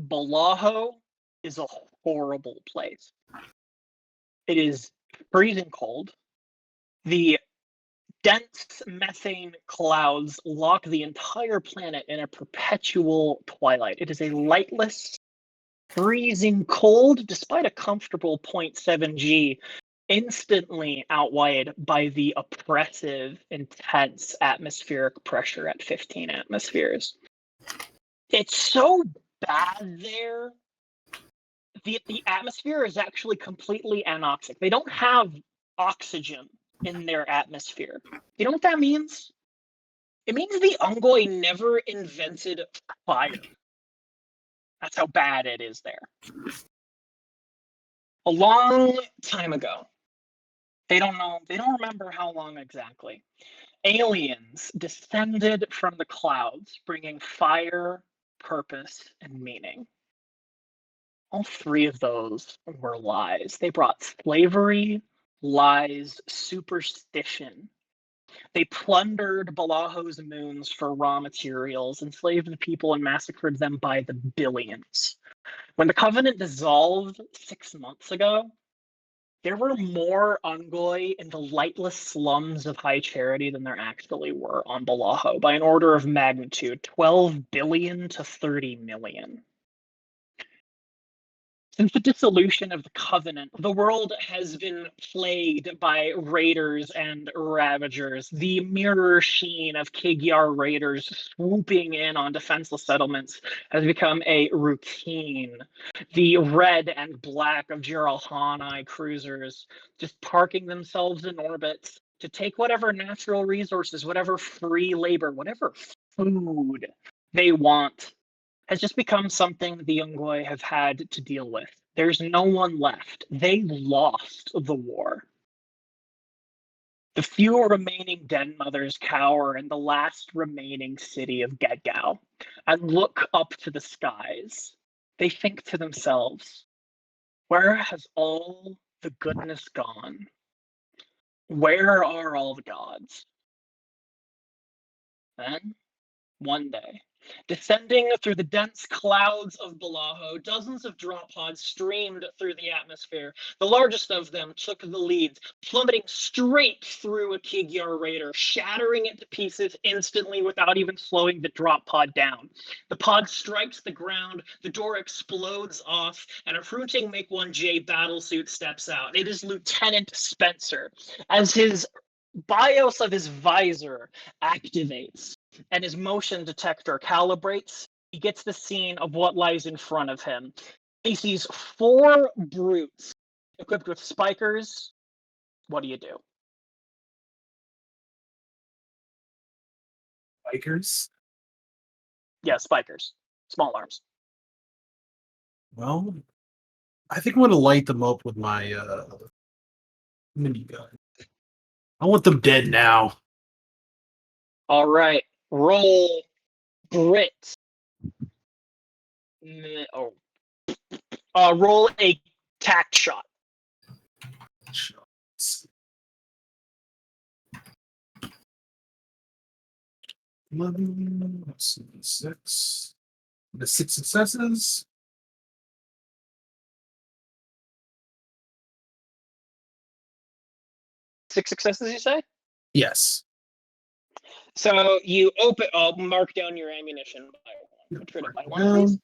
Balajo is a horrible place. It is freezing cold. The dense methane clouds lock the entire planet in a perpetual twilight. It is a lightless, freezing cold, despite a comfortable 0.7 G, instantly outweighed by the oppressive, intense atmospheric pressure at 15 atmospheres. It's so bad there. The atmosphere is actually completely anoxic. They don't have oxygen in their atmosphere. You know what that means? It means the Ungoi never invented fire. That's how bad it is there. A long time ago, they don't remember how long exactly, aliens descended from the clouds, bringing fire, purpose, and meaning. All three of those were lies. They brought slavery, lies, superstition. They plundered Balajo's moons for raw materials, enslaved the people, and massacred them by the billions. When the Covenant dissolved 6 months ago, there were more Ungoi in the lightless slums of High Charity than there actually were on Balajo, by an order of magnitude, 12 billion to 30 million. Since the dissolution of the Covenant, the world has been plagued by raiders and ravagers. The mirror sheen of Magyar raiders swooping in on defenseless settlements has become a routine. The red and black of Jiralhanai cruisers just parking themselves in orbits to take whatever natural resources, whatever free labor, whatever food they want, has just become something the Ungoi have had to deal with. There's no one left. They lost the war. The few remaining den mothers cower in the last remaining city of Gedgao and look up to the skies. They think to themselves, where has all the goodness gone? Where are all the gods? Then, one day, descending through the dense clouds of Balajo, dozens of drop pods streamed through the atmosphere. The largest of them took the lead, plummeting straight through a Magyar raider, shattering it to pieces instantly without even slowing the drop pod down. The pod strikes the ground, the door explodes off, and a fruiting Make-1J battlesuit steps out. It is Lieutenant Spencer. As his BIOS of his visor activates and his motion detector calibrates, he gets the scene of what lies in front of him. He sees four brutes equipped with spikers. What do you do? Bikers? Yeah, spikers. Small arms. Well, I think I'm going to light them up with my minigun. I want them dead now. All right. Roll Brit. Oh. Roll a tact shot. Shots. 11, 6. The 6 successes. Six successes, you say? Yes. So you open. I'll mark down your ammunition by one. Trade it by one, please.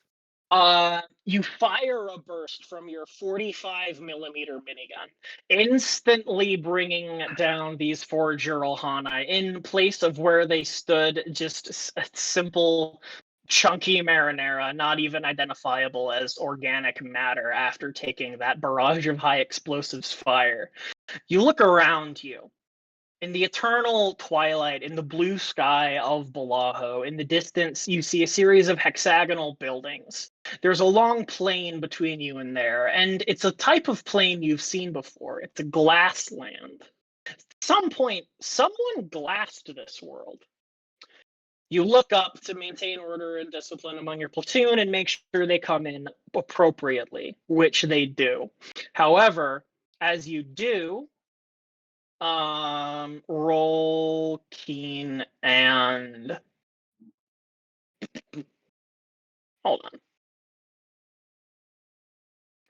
You fire a burst from your 45 millimeter minigun, instantly bringing down these four Jiralhanai in place of where they stood. Just a simple, chunky marinara, not even identifiable as organic matter after taking that barrage of high explosives fire. You look around you. In the eternal twilight, in the blue sky of Balajo, in the distance, you see a series of hexagonal buildings. There's a long plain between you and there, and it's a type of plain you've seen before. It's a glass land. At some point, someone glassed this world. You look up to maintain order and discipline among your platoon and make sure they come in appropriately, which they do. However, as you do, roll keen and hold on.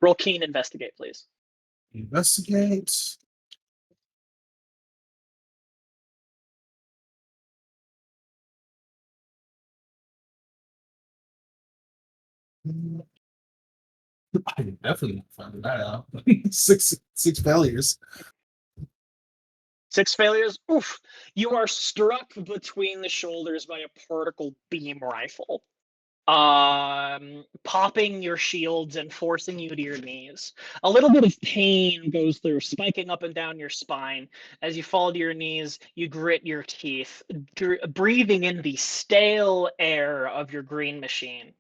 Roll keen investigate, please. Investigate. I definitely found that out. Six failures. 6 failures. Oof. You are struck between the shoulders by a particle beam rifle, popping your shields and forcing you to your knees. A little bit of pain goes through, spiking up and down your spine. As you fall to your knees, you grit your teeth, breathing in the stale air of your green machine.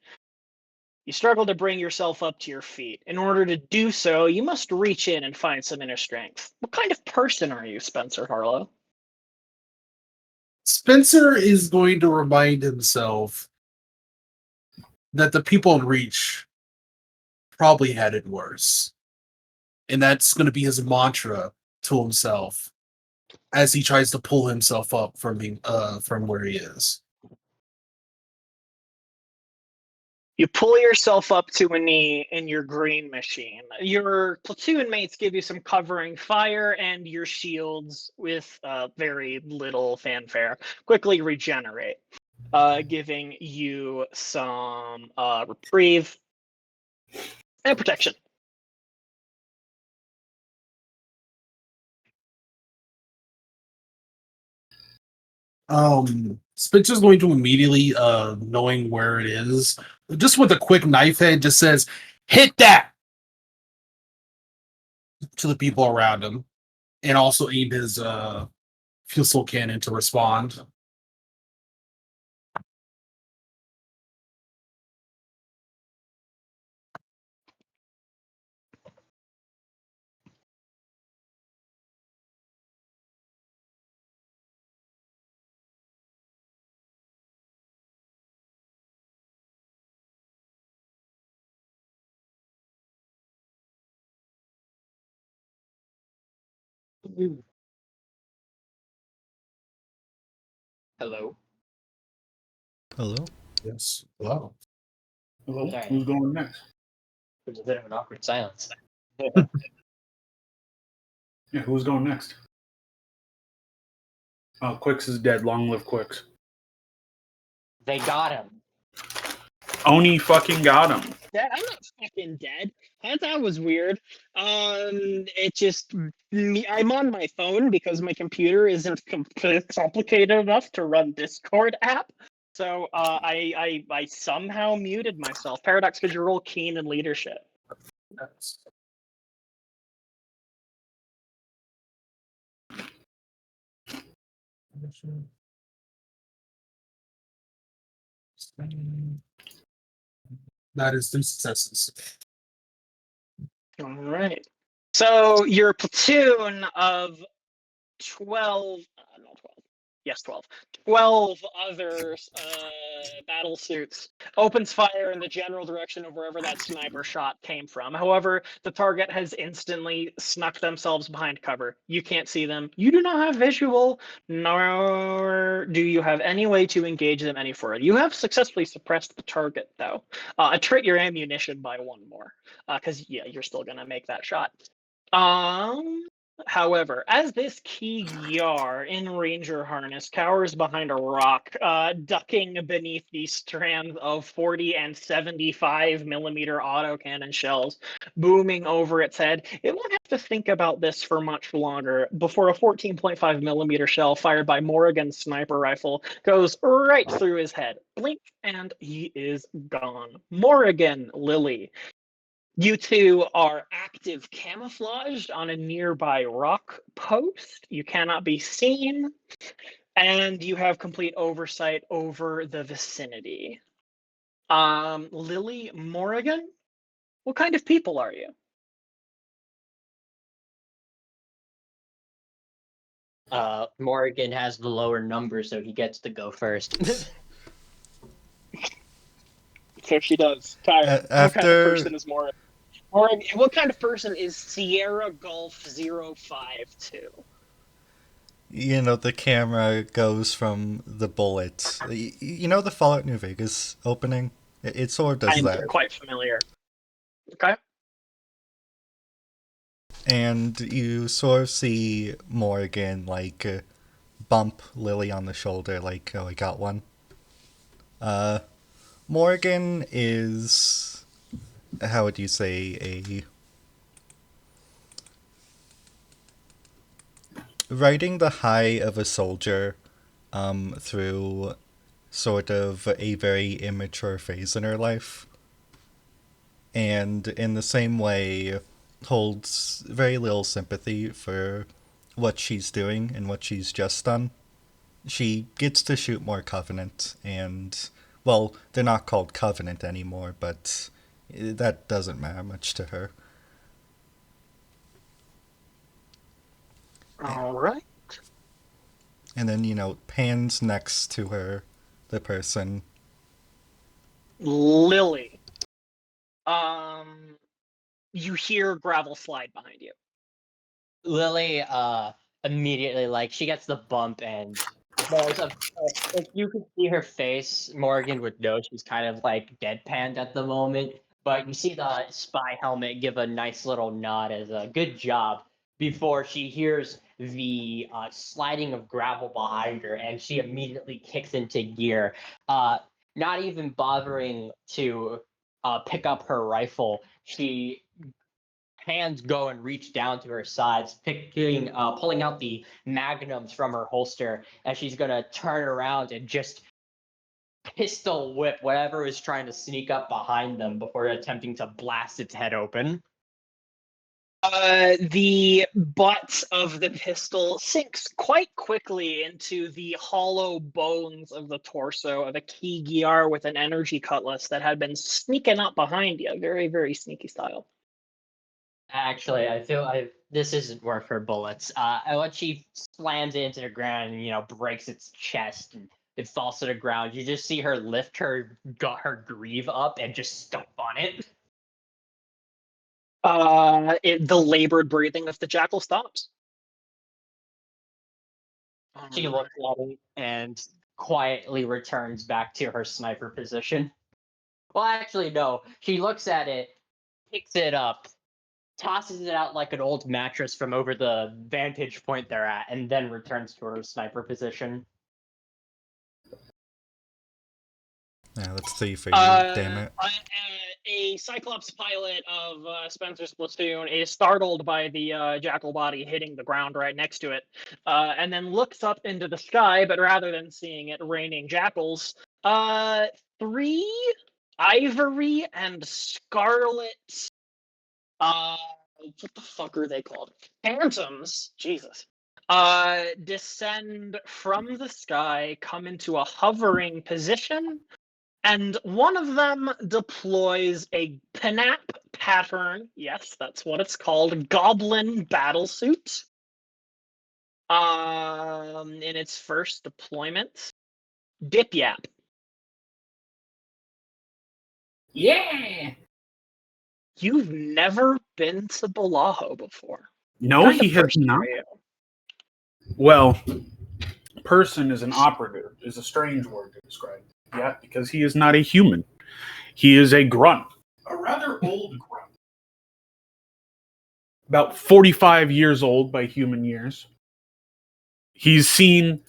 You struggle to bring yourself up to your feet. In order to do so, you must reach in and find some inner strength. What kind of person are you, Spencer Harlow? Spencer is going to remind himself that the people in Reach probably had it worse. And that's going to be his mantra to himself as he tries to pull himself up from where he is. You pull yourself up to a knee in your green machine. Your platoon mates give you some covering fire, and your shields, with very little fanfare, quickly regenerate, giving you some reprieve and protection. Spencer's going to immediately, knowing where it is, just with a quick knife head, just says, "Hit that!" to the people around him, and also aim his fuel cannon to respond. Hello. Hello? Yes. Wow. Hello? Sorry. Who's going next? There's a bit of an awkward silence. Yeah, who's going next? Quicks is dead. Long live Quicks. They got him. Oni fucking got him. Dad, I'm not fucking dead. That was weird. It just I'm on my phone because my computer isn't complicated enough to run Discord app. So I somehow muted myself. Paradox, could you roll keen and leadership? That's- That is 3 successes. All right. So your platoon of 12, no, 12. Yes, 12. 12 other battle suits opens fire in the general direction of wherever that sniper shot came from. However, the target has instantly snuck themselves behind cover. You can't see them. You do not have visual, nor do you have any way to engage them any further. You have successfully suppressed the target, though. Attrit your ammunition by 1 more, because yeah, you're still gonna make that shot. However, as this key Yar in Ranger harness cowers behind a rock, ducking beneath the strands of 40 and 75 millimeter autocannon shells booming over its head, it won't have to think about this for much longer before a 14.5 millimeter shell fired by Morrigan's sniper rifle goes right through his head. Blink, and he is gone. Morrigan, Lily, you two are active camouflaged on a nearby rock post. You cannot be seen, and you have complete oversight over the vicinity. Lily, Morrigan, what kind of people are you? Morgan has the lower number, so he gets to go first. So she does. Tyre, what kind of After person is Morrigan? Morrigan, what kind of person is Sierra Golf 052? the camera goes from the bullets. You know the Fallout New Vegas opening? It sort of does I'm that. quite familiar. Okay. And you sort of see Morgan, like, bump Lily on the shoulder, like, oh, I got one. Morgan is, how would you say, riding the high of a soldier through sort of a very immature phase in her life. And in the same way, holds very little sympathy for what she's doing and what she's just done. She gets to shoot more Covenant, and, well, they're not called Covenant anymore, but that doesn't matter much to her. All right. And then, pans next to her, the person. Lily. You hear gravel slide behind you. Lily immediately, like, she gets the bump, and there's if you could see her face, Morgan would know she's kind of like deadpanned at the moment, but you see the spy helmet give a nice little nod as a good job before she hears the sliding of gravel behind her, and she immediately kicks into gear, not even bothering to pick up her rifle. She hands go and reach down to her sides, pulling out the magnums from her holster, as she's gonna turn around and just pistol whip whatever is trying to sneak up behind them before attempting to blast its head open. The butt of the pistol sinks quite quickly into the hollow bones of the torso of a key Gyar with an energy cutlass that had been sneaking up behind you, very, very sneaky style. Actually, I feel this isn't worth her bullets. When she slams it into the ground and breaks its chest and it falls to the ground, you just see her lift her greave up and just stomp on it. The labored breathing of the jackal stops. She looks at it and quietly returns back to her sniper position. Well, actually, no. She looks at it, picks it up, tosses it out like an old mattress from over the vantage point they're at, and then returns to her sniper position. Yeah, that's 3 for you, damn it. A Cyclops pilot of Spencer's platoon is startled by the jackal body hitting the ground right next to it, and then looks up into the sky, but rather than seeing it raining jackals, 3 ivory and scarlet, what the fuck are they called? Phantoms, Jesus, descend from the sky, come into a hovering position, and one of them deploys a Panap pattern, yes, that's what it's called, goblin battlesuit. In its first deployment. Dip Yap. Yeah. You've never been to Balajo before. No, Kind of he has first not. for you. Well, person is an operative, is a strange word to describe. Yeah, because he is not a human. He is a grunt. A rather old grunt. About 45 years old by human years. He's seen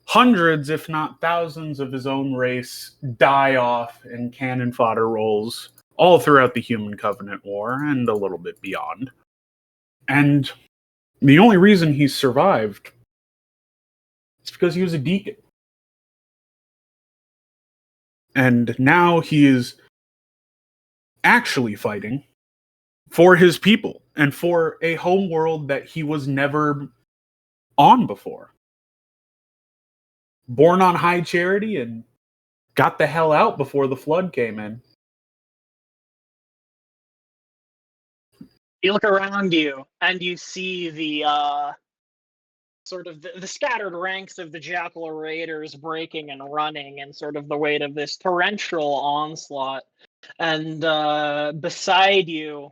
hundreds, if not thousands, of his own race die off in cannon fodder roles all throughout the Human Covenant War and a little bit beyond. And the only reason he's survived is because he was a deacon. And now he is actually fighting for his people and for a home world that he was never on before. Born on high charity and got the hell out before the flood came in. You look around you and you see the sort of the scattered ranks of the Jackal Raiders breaking and running and sort of the weight of this torrential onslaught. And beside you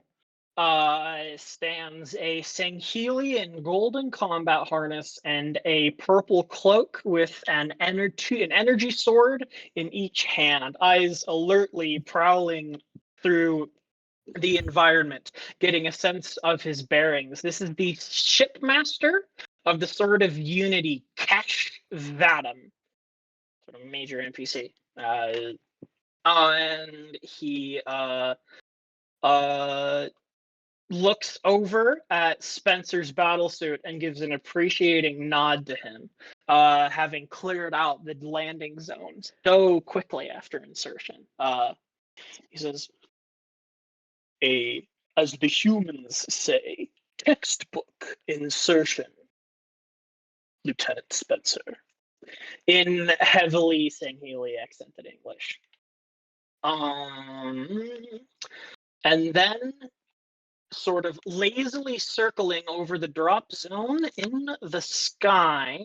stands a Sangheli in golden combat harness and a purple cloak with an energy sword in each hand, eyes alertly prowling through the environment, getting a sense of his bearings. This is the shipmaster of the Sword of Unity, Kesh Vadam, sort of major NPC. And he looks over at Spencer's battlesuit and gives an appreciating nod to him, having cleared out the landing zones so quickly after insertion. He says, as the humans say, textbook insertion, Lieutenant Spencer, in heavily Sangheili accented English. And then, sort of lazily circling over the drop zone in the sky,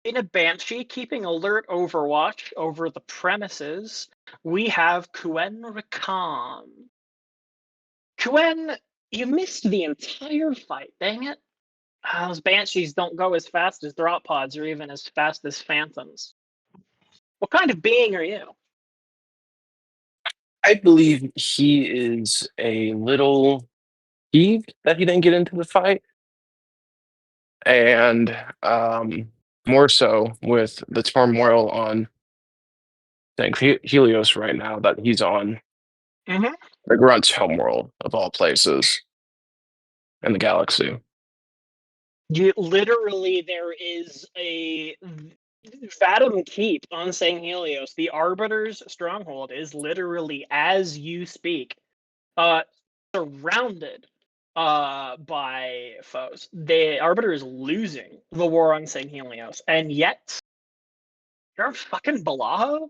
in a Banshee, keeping alert overwatch over the premises, we have Quen Rakam. Quen, you missed the entire fight, dang it. Those Banshees don't go as fast as drop pods or even as fast as Phantoms. What kind of being are you? I believe he is a little peeved that he didn't get into the fight, and more so with the turmoil on Helios right now that he's on Mhm. the Grunt's homeworld of all places in the galaxy. Literally, there is a Fathom Keep on Sanghelios. The Arbiter's stronghold is literally, as you speak, surrounded by foes. The Arbiter is losing the war on Sanghelios, and yet you're a fucking Balaho?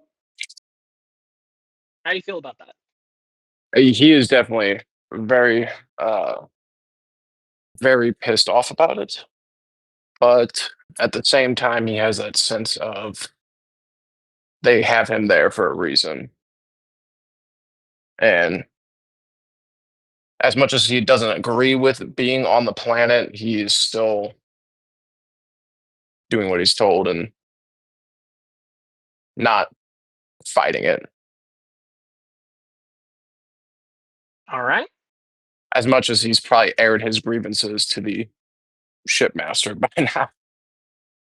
How do you feel about that? He is definitely very, very pissed off about it, but at the same time, he has that sense of they have him there for a reason. And as much as he doesn't agree with being on the planet, he is still doing what he's told and not fighting it. All right. As much as he's probably aired his grievances to the shipmaster by now.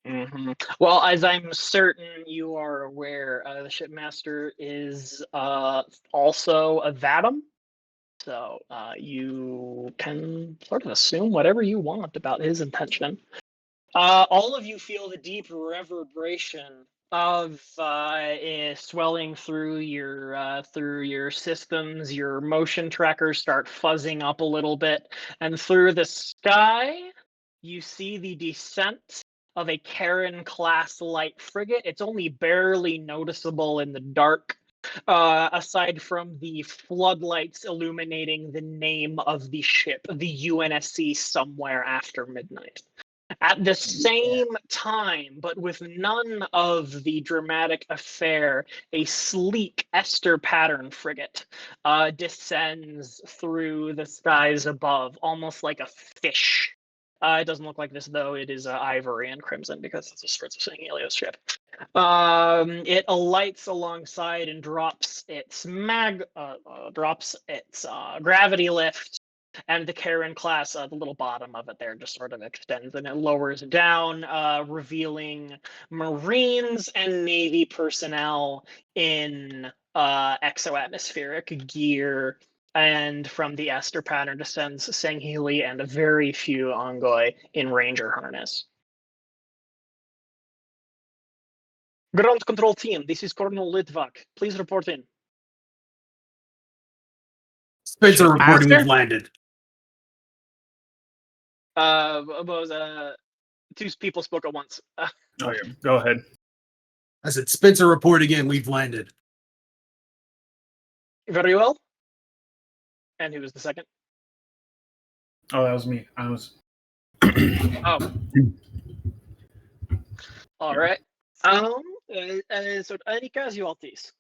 Mm-hmm. Well, as I'm certain you are aware, the shipmaster is also a Vatum. So you can sort of assume whatever you want about his intention. All of you feel the deep reverberation of swelling through your systems. Your motion trackers start fuzzing up a little bit, and through the sky, you see the descent of a Karen-class light frigate. It's only barely noticeable in the dark, aside from the floodlights illuminating the name of the ship, the UNSC Somewhere After Midnight. At the same time, but with none of the dramatic affair, a sleek Esther pattern frigate descends through the skies above, almost like a fish. It doesn't look like this, though. It is ivory and crimson because it's a Swords of St. Helios ship. It alights alongside and drops its gravity lift, and the Karen class, the little bottom of it there just sort of extends and it lowers down, revealing Marines and Navy personnel in exo-atmospheric gear. And from the Esther pattern descends Sanghili and a very few Ongoi in Ranger harness. Ground control team, this is Colonel Litvak. Please report in. Spencer reporting Shipmaster? we've landed. Two people spoke at once. Oh, yeah. Go ahead. I said, Spencer reporting in, we've landed. Very well. And who was the second? Oh, that was me. I was. Oh. All right. So any casualties?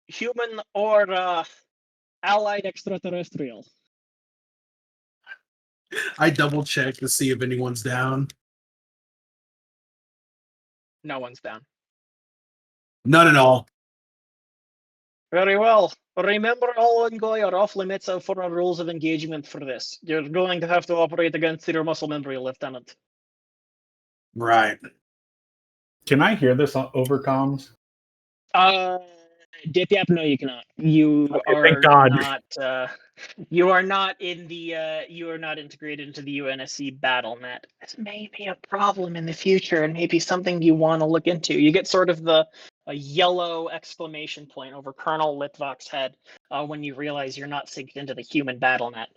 Human or allied extraterrestrial? I double check to see if anyone's down. No one's down. None at all. Very well. Remember, all Ongoy are off limits for our rules of engagement for this. You're going to have to operate against your muscle memory, Lieutenant. Right. Can I hear this over comms? Dip Yap, no, you cannot. You Okay, are thank God. not. You are not in the. You are not integrated into the UNSC BattleNet. This may be a problem in the future, and maybe something you want to look into. You get sort of a yellow exclamation point over Colonel Litvak's head when you realize you're not synced into the human BattleNet.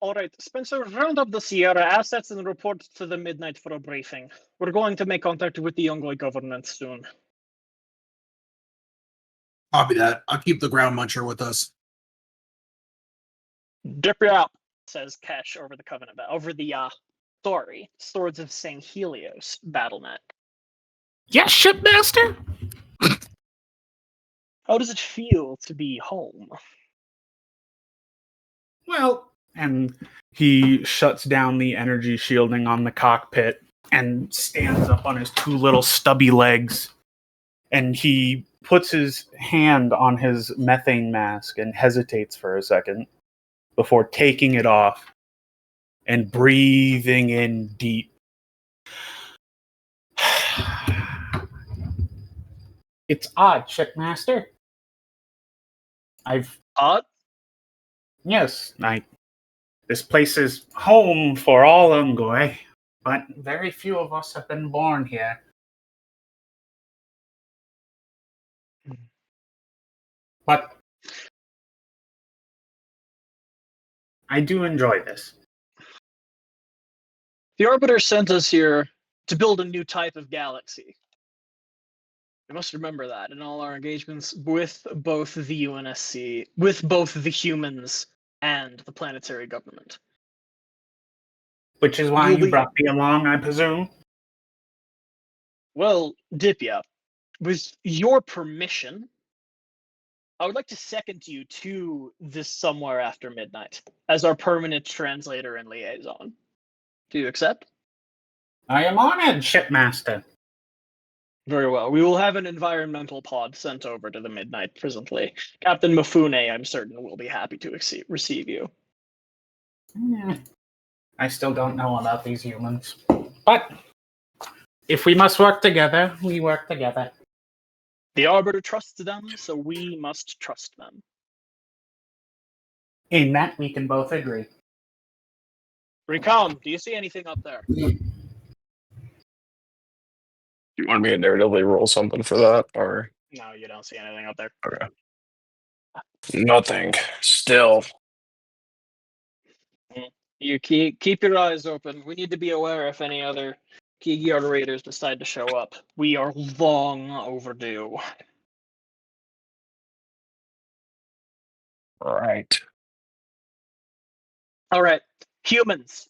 All right, Spencer, round up the Sierra assets and report to the Midnight for a briefing. We're going to make contact with the Yongoi government soon. Copy that. I'll keep the ground muncher with us. Dip you up, says Kesh over the Covenant, over the Swords of St. Helios BattleNet. Yes, shipmaster. How does it feel to be home? Well, and he shuts down the energy shielding on the cockpit and stands up on his two little stubby legs. And he puts his hand on his methane mask and hesitates for a second before taking it off and breathing in deep. It's odd, shipmaster. Yes, this place is home for all Ungoi, but very few of us have been born here. But I do enjoy this. The Arbiter sent us here to build a new type of galaxy. We must remember that in all our engagements with both the UNSC, with both the humans and the planetary government. Which is why you brought me along, I presume? Well, Dipya, with your permission, I would like to second you to this Somewhere After Midnight as our permanent translator and liaison. Do you accept? I am honored, shipmaster. Very well. We will have an environmental pod sent over to the Midnight presently. Captain Mifune, I'm certain, will be happy to receive you. I still don't know about these humans. But if we must work together, we work together. The Arbiter trusts them, so we must trust them. In that, we can both agree. Recom, do you see anything up there? You want me to narratively roll something for that, or No, you don't see anything up there. okay. Nothing. Still. You keep your eyes open. We need to be aware if any other Key raiders decide to show up. We are long overdue. All right. All right, humans.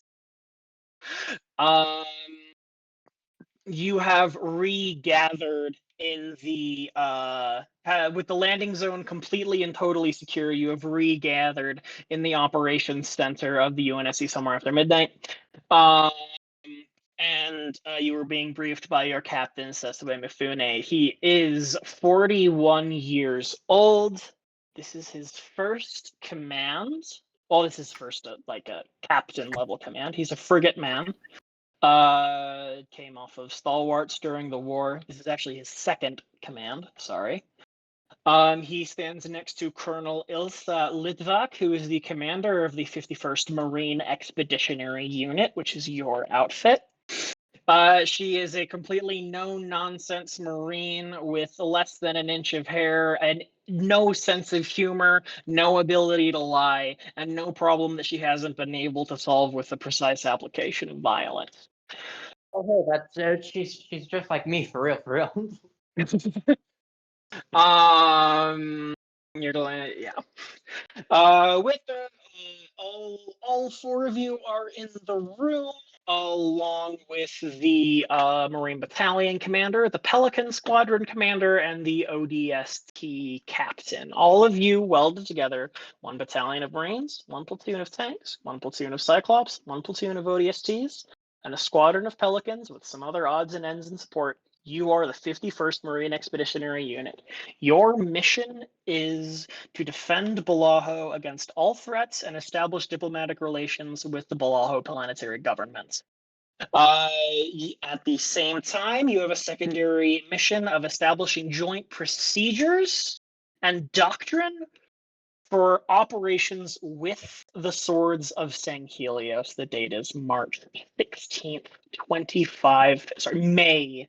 You have regathered in the with the landing zone completely and totally secure. You have regathered in the operations center of the UNSC Somewhere After Midnight. And you were being briefed by your captain, Sesue Mifune. He is 41 years old. This is his first command. Well, this is first like a captain level command. He's a frigate man. Came off of Stalwarts during the war. This is actually his second command. Sorry. He stands next to Colonel Ilsa Litvak, who is the commander of the 51st Marine Expeditionary Unit, which is your outfit. She is a completely no-nonsense Marine with less than an inch of hair and no sense of humor, no ability to lie, and no problem that she hasn't been able to solve with the precise application of violence. Oh, hey, that's she's just like me, for real, for real. You're going, yeah. With that, all four of you are in the room, along with the Marine Battalion Commander, the Pelican Squadron Commander, and the ODST Captain. All of you welded together, one battalion of Marines, one platoon of tanks, one platoon of Cyclops, one platoon of ODSTs, and a squadron of Pelicans with some other odds and ends in support. You are the 51st Marine Expeditionary Unit. Your mission is to defend Balajo against all threats and establish diplomatic relations with the Balajo planetary government. At the same time, you have a secondary mission of establishing joint procedures and doctrine for operations with the Swords of Sanghelios. The date is March 16th, 25. Sorry, May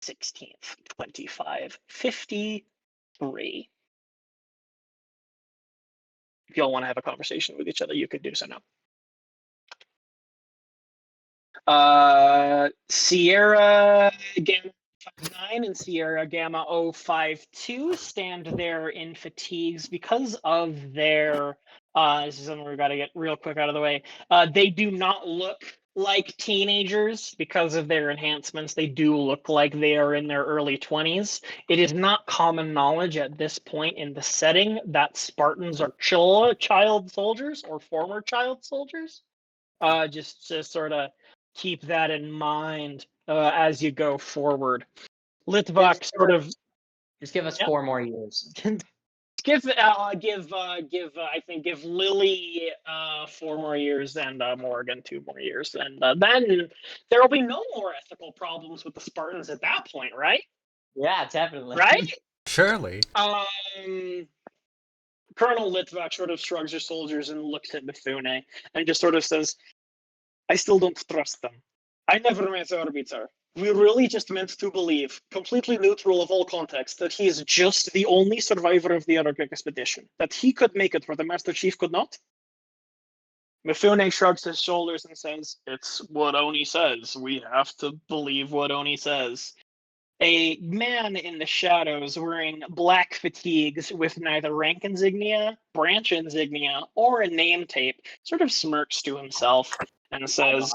16th, 2553. If y'all want to have a conversation with each other, you can do so now. Sierra Gamma 59 and Sierra Gamma 052 stand there in fatigues because of their this is something we've got to get real quick out of the way. They do not look like teenagers because of their enhancements. They do look like they are in their early 20s. It is not common knowledge at this point in the setting that Spartans are child soldiers or former child soldiers. Just to sort of keep that in mind as you go forward. Litvak sort of Just give us Yep. 4 more years. give Lily 4 more years and Morgan 2 more years, and then there will be no more ethical problems with the Spartans at that point, right? Yeah, definitely. Right? Surely. Colonel Litvak sort of shrugs her shoulders and looks at Mifune and just sort of says, I still don't trust them. I never met the Arbiter. We really just meant to believe, completely neutral of all context, that he is just the only survivor of the Arctic expedition. That he could make it where the Master Chief could not. Mifune shrugs his shoulders and says, it's what Oni says. We have to believe what Oni says. A man in the shadows wearing black fatigues with neither rank insignia, branch insignia, or a name tape sort of smirks to himself and says,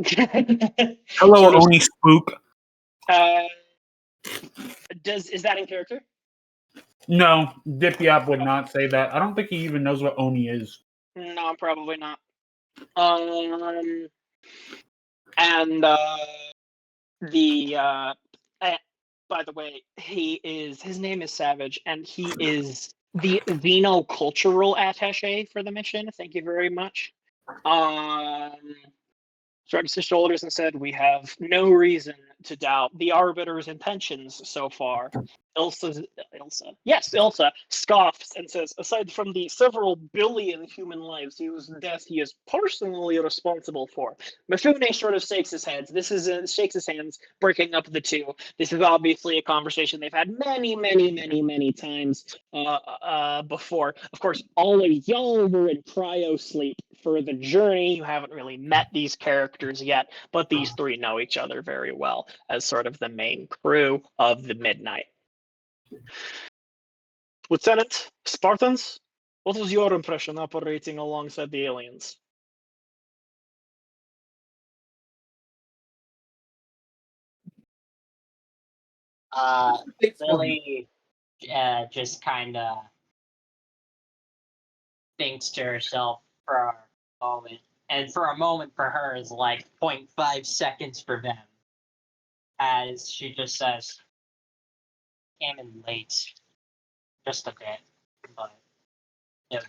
Hello, sort of, Oni Spook. is that in character? No, Dipiap would not say that. I don't think he even knows what Oni is. No, probably not. By the way, his name is Savage, and he is the vinocultural attaché for the mission. Thank you very much. Shrugs his shoulders and said, we have no reason to doubt the Arbiter's intentions so far. Ilsa scoffs and says, aside from the several billion human lives whose death he is personally responsible for. Mifune sort of shakes his hands, breaking up the two. This is obviously a conversation they've had many times before. Of course, all of y'all were in cryo sleep for the journey. You haven't really met these characters yet, but these three know each other very well as sort of the main crew of the Midnight. Lieutenant, Spartans, what was your impression operating alongside the aliens? Lily just kind of thinks to herself for a moment. And for a moment for her is like 0.5 seconds for them. As she just says, came in late. Just a bit. But, yeah.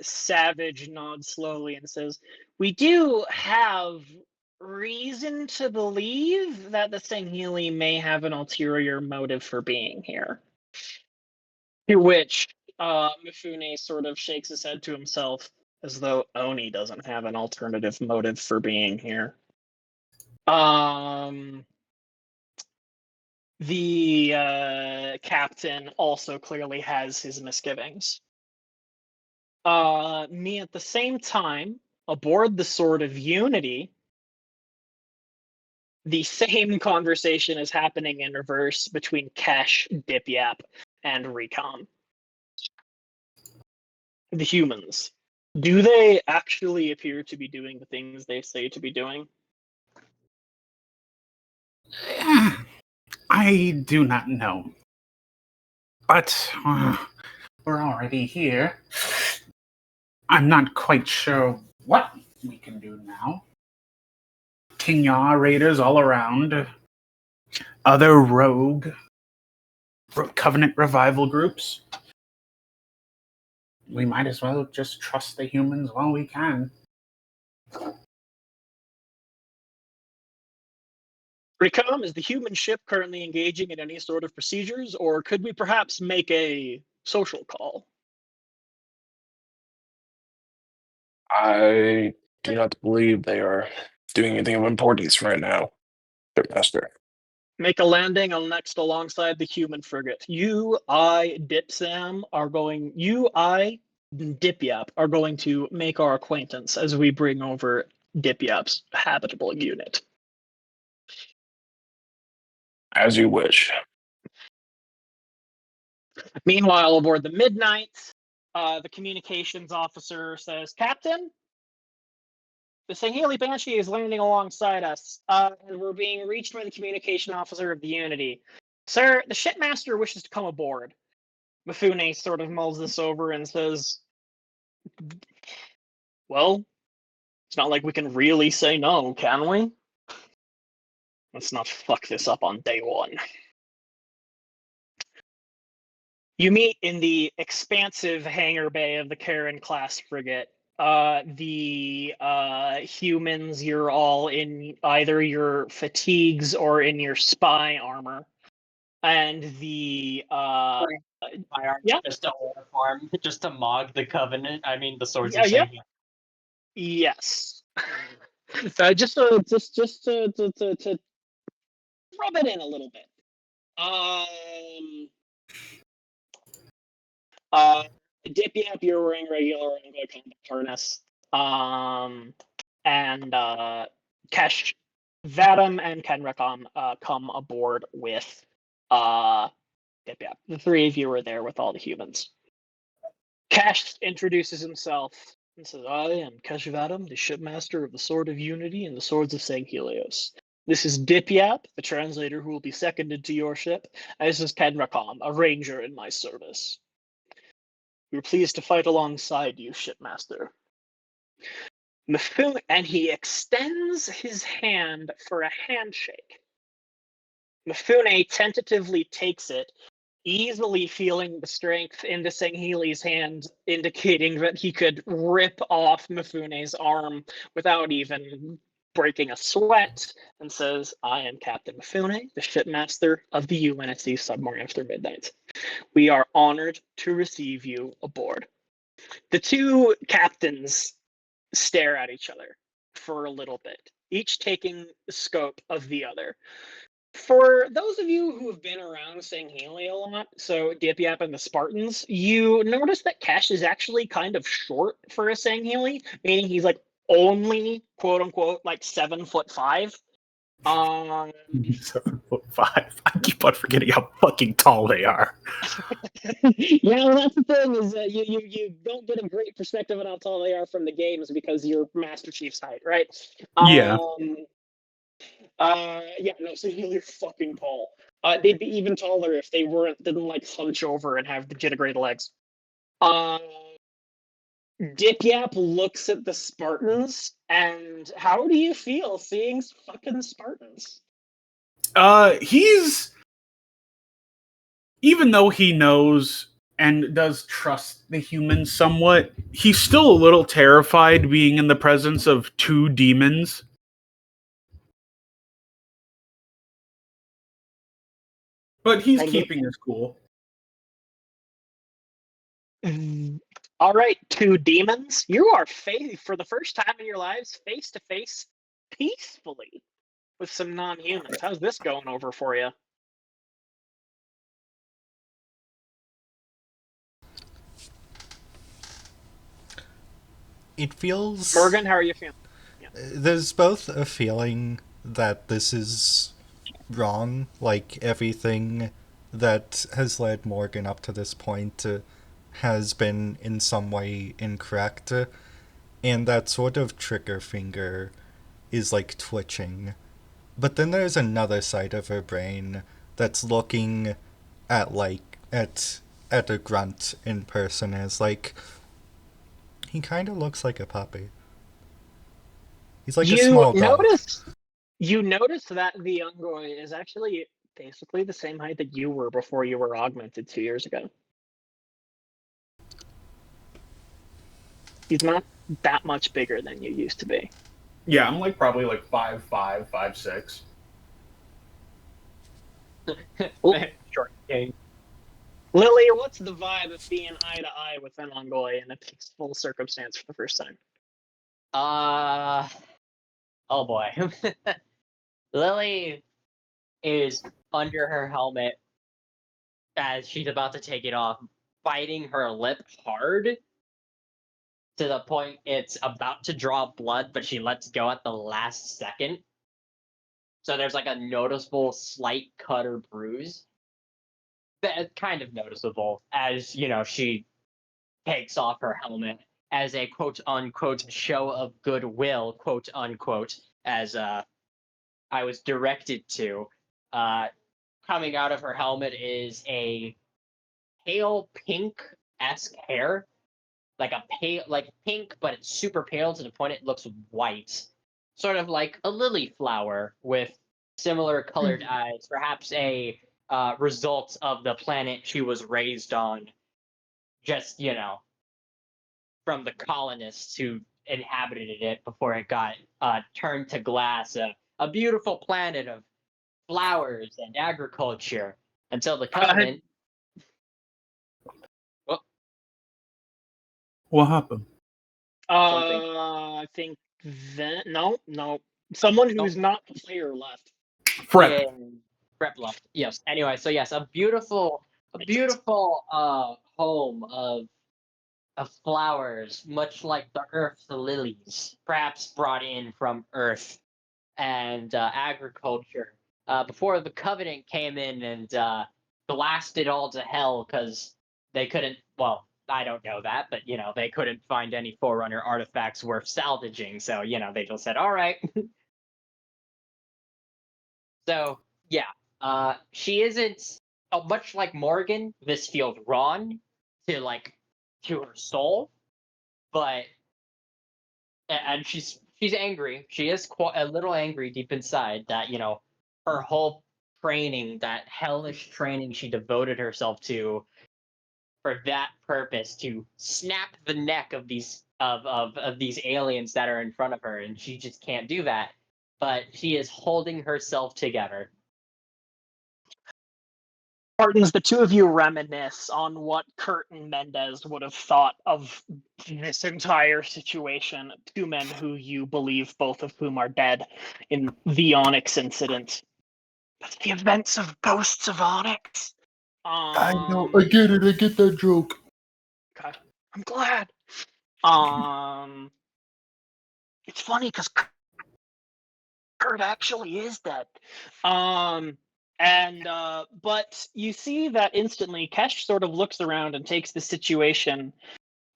Savage nods slowly and says, we do have reason to believe that the Sangheli may have an ulterior motive for being here. To which Mifune sort of shakes his head to himself as though Oni doesn't have an alternative motive for being here. The captain also clearly has his misgivings. Me at the same time, aboard the Sword of Unity, the same conversation is happening in reverse between Kesh, Dipiap, and Recon. The humans. Do they actually appear to be doing the things they say to be doing? I do not know. But we're already here. I'm not quite sure what we can do now. King Yaw raiders all around. Other rogue Covenant revival groups. We might as well just trust the humans while we can. Recom, is the human ship currently engaging in any sort of procedures, or could we perhaps make a social call? I do not believe they are doing anything of importance right now, Shipmaster. Make a landing on next alongside the human frigate. You, I, Dipsam are going. You, I, Dipyap are going to make our acquaintance as we bring over Dipiap's habitable unit. As you wish. Meanwhile, aboard the Midnight, the communications officer says, "Captain, the Sangheili Banshee is landing alongside us. We're being reached by the communication officer of the Unity. Sir, the shipmaster wishes to come aboard." Mifune sort of mulls this over and says, "Well, it's not like we can really say no, can we? Let's not fuck this up on day one." You meet in the expansive hangar bay of the Karen-class frigate. The humans, you're all in either your fatigues or in your spy armor. And the My arm's yeah. just a uniform, just to mock the Covenant. I mean, the Swords Yeah, of yeah. Saint. Yes. Just to rub it in a little bit. Dippy up, you're wearing regular Anglo combat harness. And Kesh, Vadim, and Kenrakam come aboard with Dippy up. The three of you are there with all the humans. Kesh introduces himself and says, "I am Kesh Vadim, the shipmaster of the Sword of Unity and the Swords of Sanghelios. This is Dipiap, the translator who will be seconded to your ship, and this is Kenrakam, a ranger in my service. We're pleased to fight alongside you, shipmaster." Mifune, and he extends his hand for a handshake. Mifune tentatively takes it, easily feeling the strength into Sangheli's hand, indicating that he could rip off Mifune's arm without even breaking a sweat, and says, "I am Captain Mifune, the shipmaster of the UNSC Submarine After Midnight. We are honored to receive you aboard." The two captains stare at each other for a little bit, each taking the scope of the other. For those of you who have been around Sangheli a lot, so Dipiap and the Spartans, you notice that Kesh is actually kind of short for a Sangheli, meaning he's like only quote unquote like 7'5". 7'5". I keep on forgetting how fucking tall they are. Yeah, well, that's the thing is that you don't get a great perspective on how tall they are from the games because you're Master Chief's height, right? Yeah. Yeah, no, so you're fucking tall. They'd be even taller if they didn't like hunch over and have the jittery legs. Dipyap looks at the Spartans, and how do you feel seeing fucking Spartans? He's, even though he knows and does trust the humans somewhat, he's still a little terrified being in the presence of two demons. But he's keeping his cool. All right, two demons. You are for the first time in your lives face to face peacefully with some non-humans. How's this going over for you? It feels... Morgan, how are you feeling? There's both a feeling that this is wrong, like everything that has led Morgan up to this point has been in some way incorrect, and that sort of trigger finger is like twitching. But then there's another side of her brain that's looking at a grunt in person as like, He kind of looks like a puppy. He's like a You small dog. notice that the young boy is actually basically the same height that you were before you were augmented 2 years ago. He's not that much bigger than you used to be. Yeah, I'm like probably like 5'5", 5'6". Short king. Lily, what's the vibe of being eye to eye with an Ongoy in a peaceful circumstance for the first time? Oh boy. Lily is under her helmet as she's about to take it off, biting her lip hard to the point it's about to draw blood, but she lets go at the last second. So there's like a noticeable slight cut or bruise. Kind of noticeable as, she takes off her helmet as a quote unquote show of goodwill, quote unquote, as I was directed to. Coming out of her helmet is a pale pink-esque hair, like pink, but it's super pale to the point it looks white, sort of like a lily flower with similar colored eyes, perhaps a result of the planet she was raised on. Just from the colonists who inhabited it before it got turned to glass, a beautiful planet of flowers and agriculture until the Covenant. What happened? I think that no. Someone who's not a player left. Frep. Prep left. Yes. Anyway, so yes, a beautiful home of flowers, much like the Earth's lilies, perhaps brought in from Earth, and agriculture. Before the Covenant came in and blasted all to hell because they couldn't. Well, I don't know that, but they couldn't find any Forerunner artifacts worth salvaging. So they just said, "All right." So yeah, she isn't much like Morgan. This feels wrong to her soul, but and she's angry. She is quite a little angry deep inside that her whole training, that hellish training she devoted herself to for that purpose, to snap the neck of these aliens that are in front of her, and she just can't do that. But she is holding herself together. Spartans, the two of you reminisce on what Kurt and Mendez would have thought of this entire situation. Two men who you believe, both of whom are dead in the Onyx incident. But the events of Ghosts of Onyx. I know. I get it. I get that joke. Okay, I'm glad. It's funny because Kurt actually is dead. But you see that instantly, Kesh sort of looks around and takes the situation,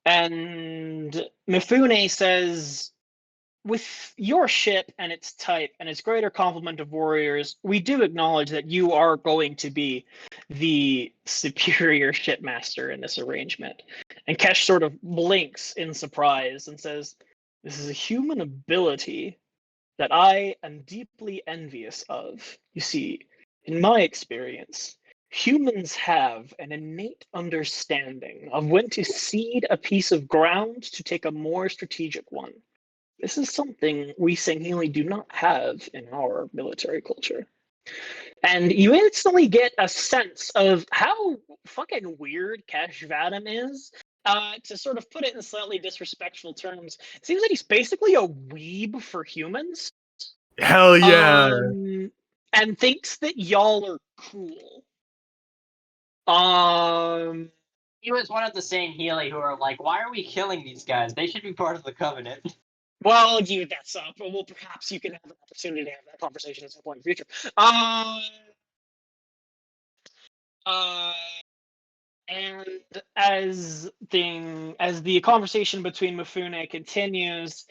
and Mifune says, with your ship and its type and its greater complement of warriors, we do acknowledge that you are going to be the superior shipmaster in this arrangement. And Kesh sort of blinks in surprise and says, this is a human ability that I am deeply envious of. You see, in my experience, humans have an innate understanding of when to cede a piece of ground to take a more strategic one. This is something we Sangheili do not have in our military culture. And you instantly get a sense of how fucking weird Cash Vadim is. To sort of put it in slightly disrespectful terms, it seems that he's basically a weeb for humans. Hell yeah. And thinks that y'all are cool. He was one of the same Healy who are like, why are we killing these guys? They should be part of the Covenant. Well, that's up. Well, perhaps you can have an opportunity to have that conversation at some point in the future. And as the conversation between Mifune continues,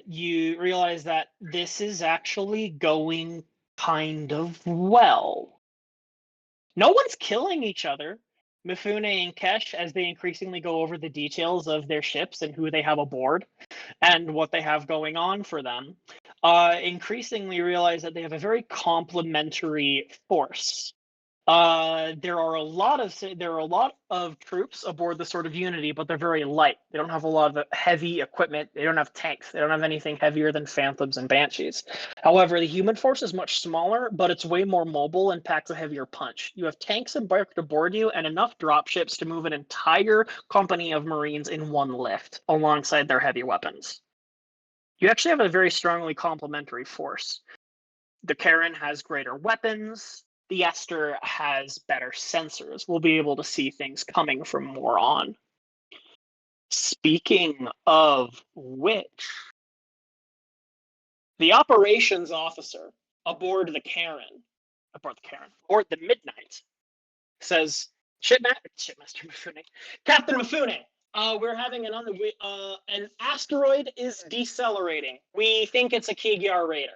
you realize that this is actually going kind of well. No one's killing each other. Mifune and Kesh, as they increasingly go over the details of their ships and who they have aboard and what they have going on for them, increasingly realize that they have a very complementary force. There are a lot of troops aboard the Sword of Unity, but they're very light. They don't have a lot of heavy equipment. They don't have tanks. They don't have anything heavier than Phantoms and Banshees. However, the human force is much smaller, but it's way more mobile and packs a heavier punch. You have tanks embarked aboard you and enough dropships to move an entire company of Marines in one lift alongside their heavy weapons. You actually have a very strongly complementary force. The Karen has greater weapons. The Esther has better sensors. We'll be able to see things coming from more on. Speaking of which, the operations officer aboard the Midnight, says, Shipmaster Mifune, Captain Mifune, we're having an asteroid is decelerating. We think it's a Kigyar raider.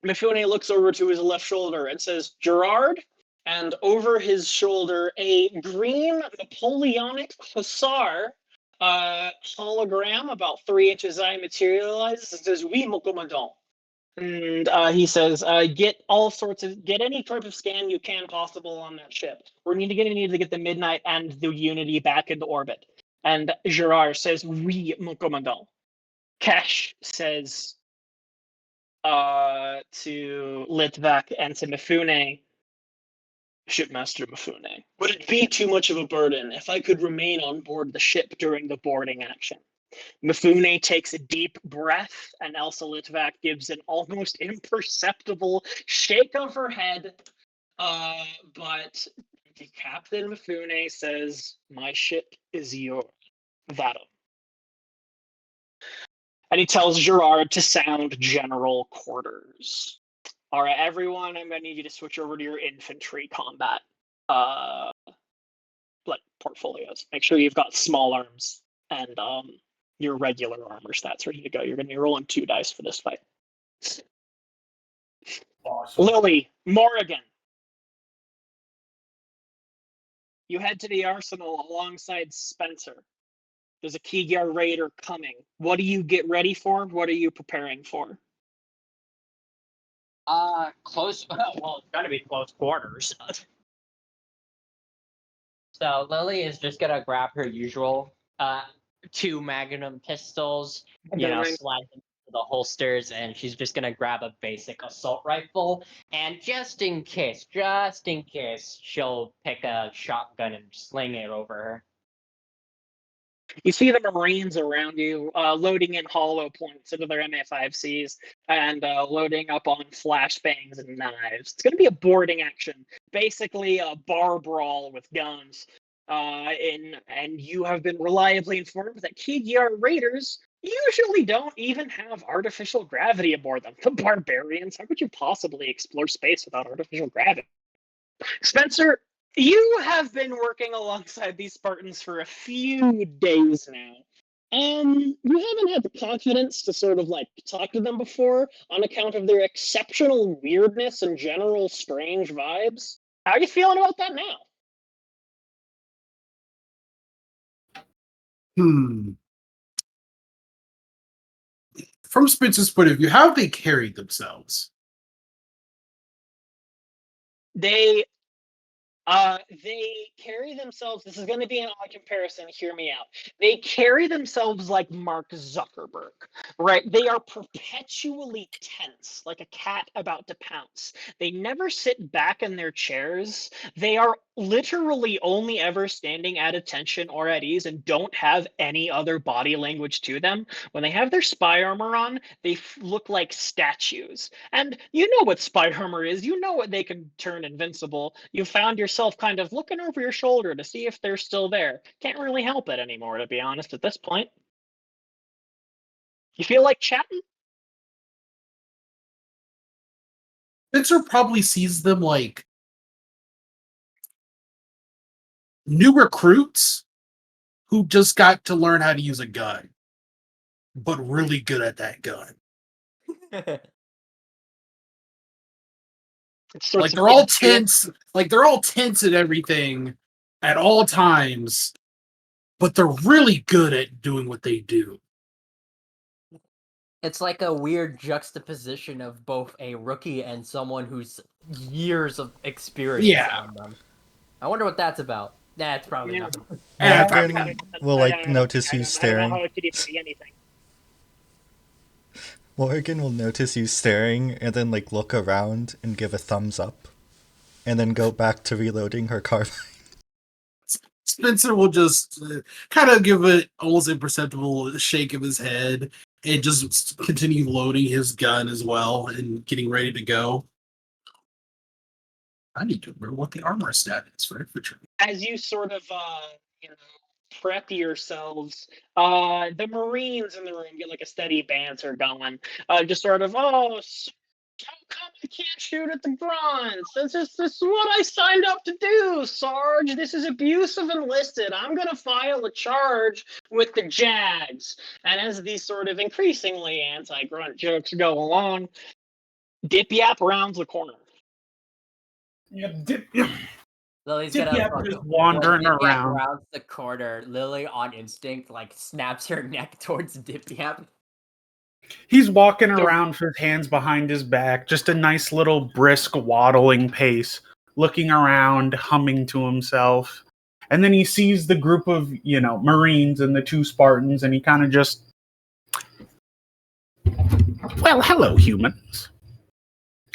Mifune looks over to his left shoulder and says, Gerard, and over his shoulder, a green Napoleonic hussar hologram about 3 inches high materializes and says, Oui, mon commandant. And he says, get any type of scan you can possible on that ship. We need to get the Midnight and the Unity back into orbit. And Gerard says, Oui, mon commandant. Kesh says, to Litvak and to Mifune, Shipmaster Mifune, would it be too much of a burden if I could remain on board the ship during the boarding action? Mifune takes a deep breath, and Elsa Litvak gives an almost imperceptible shake of her head. But Captain Mifune says, my ship is yours. That. And he tells Gerard to sound general quarters. All right, everyone, I'm going to need you to switch over to your infantry combat portfolios. Make sure you've got small arms and your regular armor stats ready to go. You're going to be rolling 2 dice for this fight. Awesome. Lily, Morrigan. You head to the arsenal alongside Spencer. There's a Kigyar raider coming. What do you get ready for? What are you preparing for? Close. Well, it's gonna be close quarters. So Lily is just gonna grab her usual 2 Magnum pistols, slide them into the holsters, and she's just gonna grab a basic assault rifle. And just in case, she'll pick a shotgun and sling it over her. You see the Marines around you loading in hollow points into their MA5Cs and loading up on flashbangs and knives. It's going to be a boarding action, basically a bar brawl with guns. And you have been reliably informed that Kigyar raiders usually don't even have artificial gravity aboard them. The barbarians, how could you possibly explore space without artificial gravity? Spencer, you have been working alongside these Spartans for a few days now. You haven't had the confidence to sort of talk to them before on account of their exceptional weirdness and general strange vibes. How are you feeling about that now? From Spencer's point of view, how have they carried themselves? They carry themselves. This is going to be an odd comparison. Hear me out. They carry themselves like Mark Zuckerberg, right? They are perpetually tense, like a cat about to pounce. They never sit back in their chairs. They are literally only ever standing at attention or at ease and don't have any other body language to them. When they have their spy armor on, they look like statues. And you know what spy armor is. You know what they can turn invincible. You found yourself kind of looking over your shoulder to see if they're still there. Can't really help it anymore, to be honest, at this point. You feel like chatting? Spencer probably sees them like new recruits who just got to learn how to use a gun, but really good at that gun. Sorts Like of they're all kids do it. tense. Like they're all tense and everything at all times, but they're really good at doing what they do. It's like a weird juxtaposition of both a rookie and someone who's years of experience Yeah. on them. I wonder what that's about. That's probably Yeah. nothing. Morgan will like notice you I don't know staring. how it could even be anything. Morgan will notice you staring and then like look around and give a thumbs up, and then go back to reloading her carbine. Spencer will just kind of give an almost imperceptible shake of his head and just continue loading his gun as well and getting ready to go. I need to remember what the armor stat is for infantry. As you sort of you know, prep yourselves, the Marines in the room get like a steady banter going. Just sort of, how come I can't shoot at the bronze? This is what I signed up to do, Sarge. This is abuse of enlisted. I'm gonna file a charge with the Jags. And as these sort of increasingly anti-grunt jokes go along, Dip Yap rounds the corner. Yeah, Lily's Dip gonna Yap fucking- just wandering when Dip Yap around. rounds the corner. Lily, on instinct, like snaps her neck towards Dip Yap. He's walking around with his hands behind his back, just a nice little brisk waddling pace, looking around, humming to himself. And then he sees the group of, Marines and the two Spartans, and he kind of just, well, hello, humans.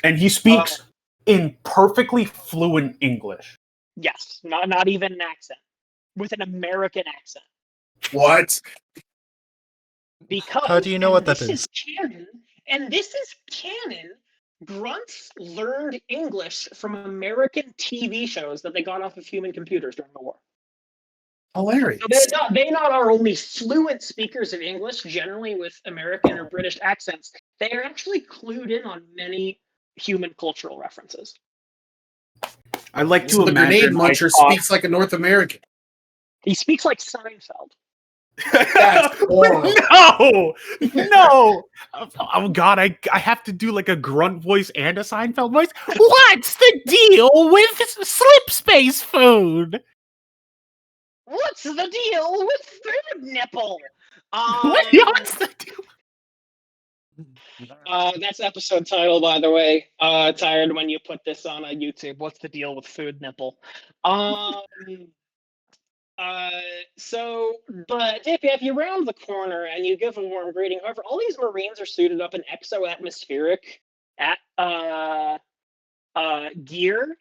And he speaks in perfectly fluent English. Yes, not even an accent, with an American accent. What? Because How do you know what that this is? canon, and this is canon. Grunts learned English from American TV shows that they got off of human computers during the war. Hilarious. So they not are only fluent speakers of English, generally with American or British accents, they are actually clued in on many human cultural references. I like to So the grenade imagine muncher speaks like a North American. He speaks like Seinfeld. That's horrible. No! Oh God, I have to do like a grunt voice and a Seinfeld voice. What's the deal with slip space food? What's the deal with food nipple? What's the deal? That's episode title, by the way. Tired when you put this on YouTube. What's the deal with food nipple? But if you round the corner and you give a warm greeting, however, all these Marines are suited up in exo-atmospheric gear.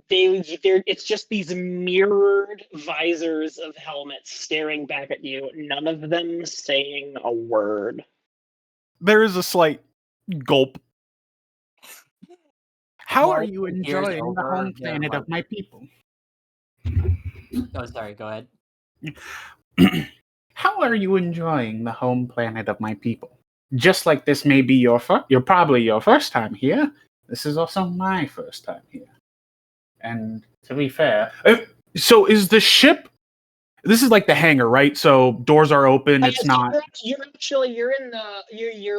They're it's just these mirrored visors of helmets staring back at you, none of them saying a word. There is a slight gulp. How are Mark you peers enjoying the over home the planet of mic. my people? Oh, sorry. Go ahead. How are you enjoying the home planet of my people? Just like this may be you're probably your first time here. This is also my first time here. And to be fair, so is the ship? This is like the hangar, right? So doors are open. It's not. You're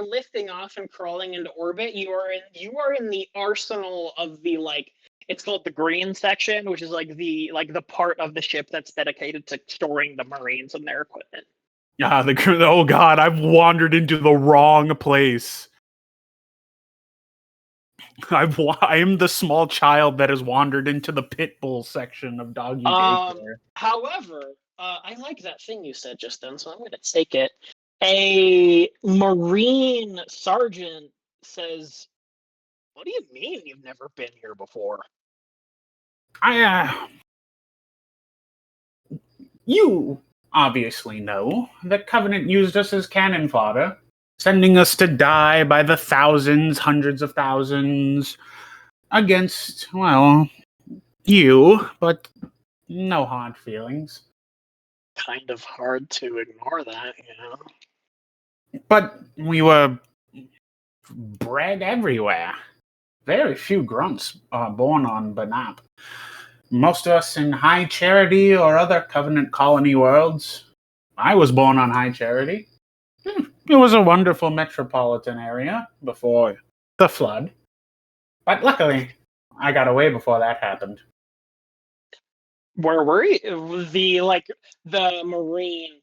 lifting off and crawling into orbit. You are in the arsenal of the it's called the green section, which is like the part of the ship that's dedicated to storing the Marines and their equipment. Yeah, oh God, I've wandered into the wrong place. I am the small child that has wandered into the pit bull section of doggy daycare. However, I like that thing you said just then, so I'm going to take it. A Marine sergeant says, "What do you mean you've never been here before?" You obviously know that Covenant used us as cannon fodder, sending us to die by the thousands, hundreds of thousands, against, well, you, but no hard feelings. Kind of hard to ignore that, But we were bred everywhere. Very few grunts are born on Banap. Most of us in High Charity or other Covenant colony worlds. I was born on High Charity. It was a wonderful metropolitan area before the flood. But luckily, I got away before that happened. Where were you? The marine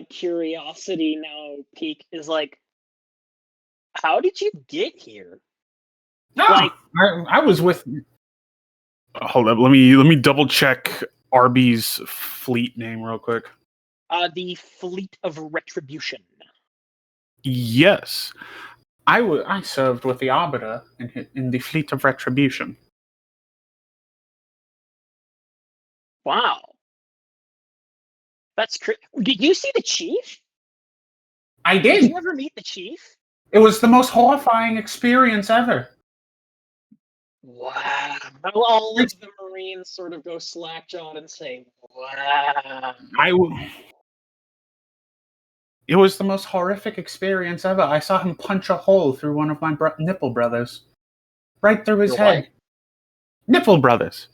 curiosity now peak is like, how did you get here? No, Like- I was with. Hold up, let me double check Arby's fleet name real quick. The Fleet of Retribution. Yes, I served with the Arbiter in the Fleet of Retribution. Wow. That's Did you see the chief? I Did did. you ever meet the chief? It was the most horrifying experience ever. Wow. All of the Marines sort of go slack-jawed and say, wow. It was the most horrific experience ever. I saw him punch a hole through one of my nipple brothers. Right through his Your head. what? Nipple brothers.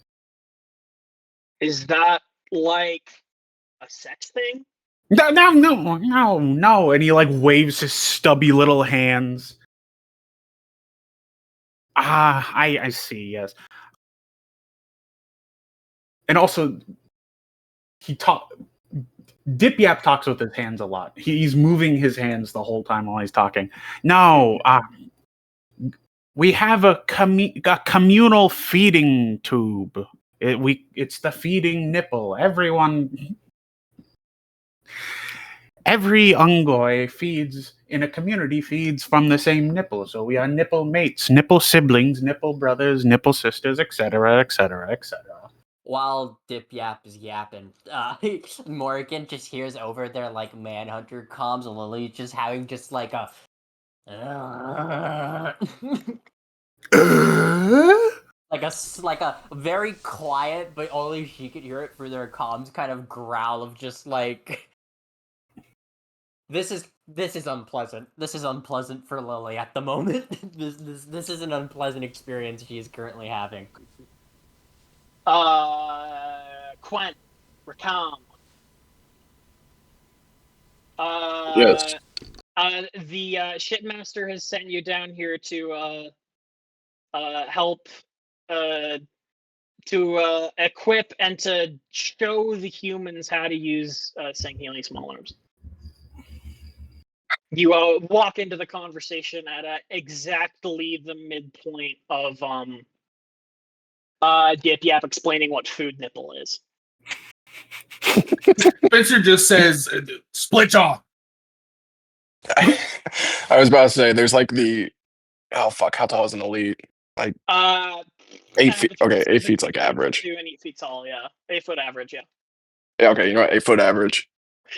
Is that like a sex thing? No. And he like waves his stubby little hands. I see, yes. And also, Dip Yap talks with his hands a lot. He's moving his hands the whole time while he's talking. No, we have a communal feeding tube. It's the feeding nipple. Every Ungoi feeds in a community feeds from the same nipple. So we are nipple mates, nipple siblings, nipple brothers, nipple sisters, etc., etc., etc. While Dip Yap is yapping, Morgan just hears over their like Manhunter comms, and Lily just having just like a like a very quiet, but only she could hear it through their comms kind of growl of just like this is unpleasant. This is unpleasant for Lily at the moment. This is an unpleasant experience she is currently having. Quen, Rakam. Yes. The shipmaster has sent you down here to help to equip and to show the humans how to use Sangheli small arms. You walk into the conversation at exactly the midpoint of Dip Yap explaining what food nipple is. Spencer just says, split jaw. I was about to say, there's like oh fuck, how tall is an elite? Like 8 feet. Okay, 8 feet's like average. 2 and 8 feet tall, yeah. 8 foot average, yeah. Yeah, okay, you know what? 8 foot average.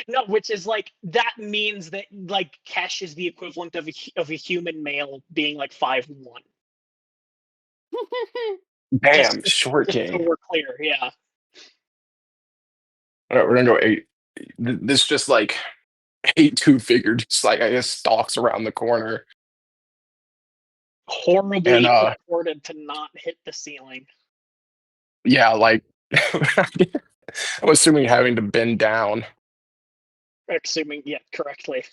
No, which is like that means that like Kesh is the equivalent of a human male being like 5'1". Damn, short Just so king. we're clear, yeah. All right, we're gonna go 8. This just like 8'2" figure, just like I guess stalks around the corner. Horribly And, purported to not hit the ceiling. Yeah, like I'm assuming having to bend down. Assuming, yeah, correctly.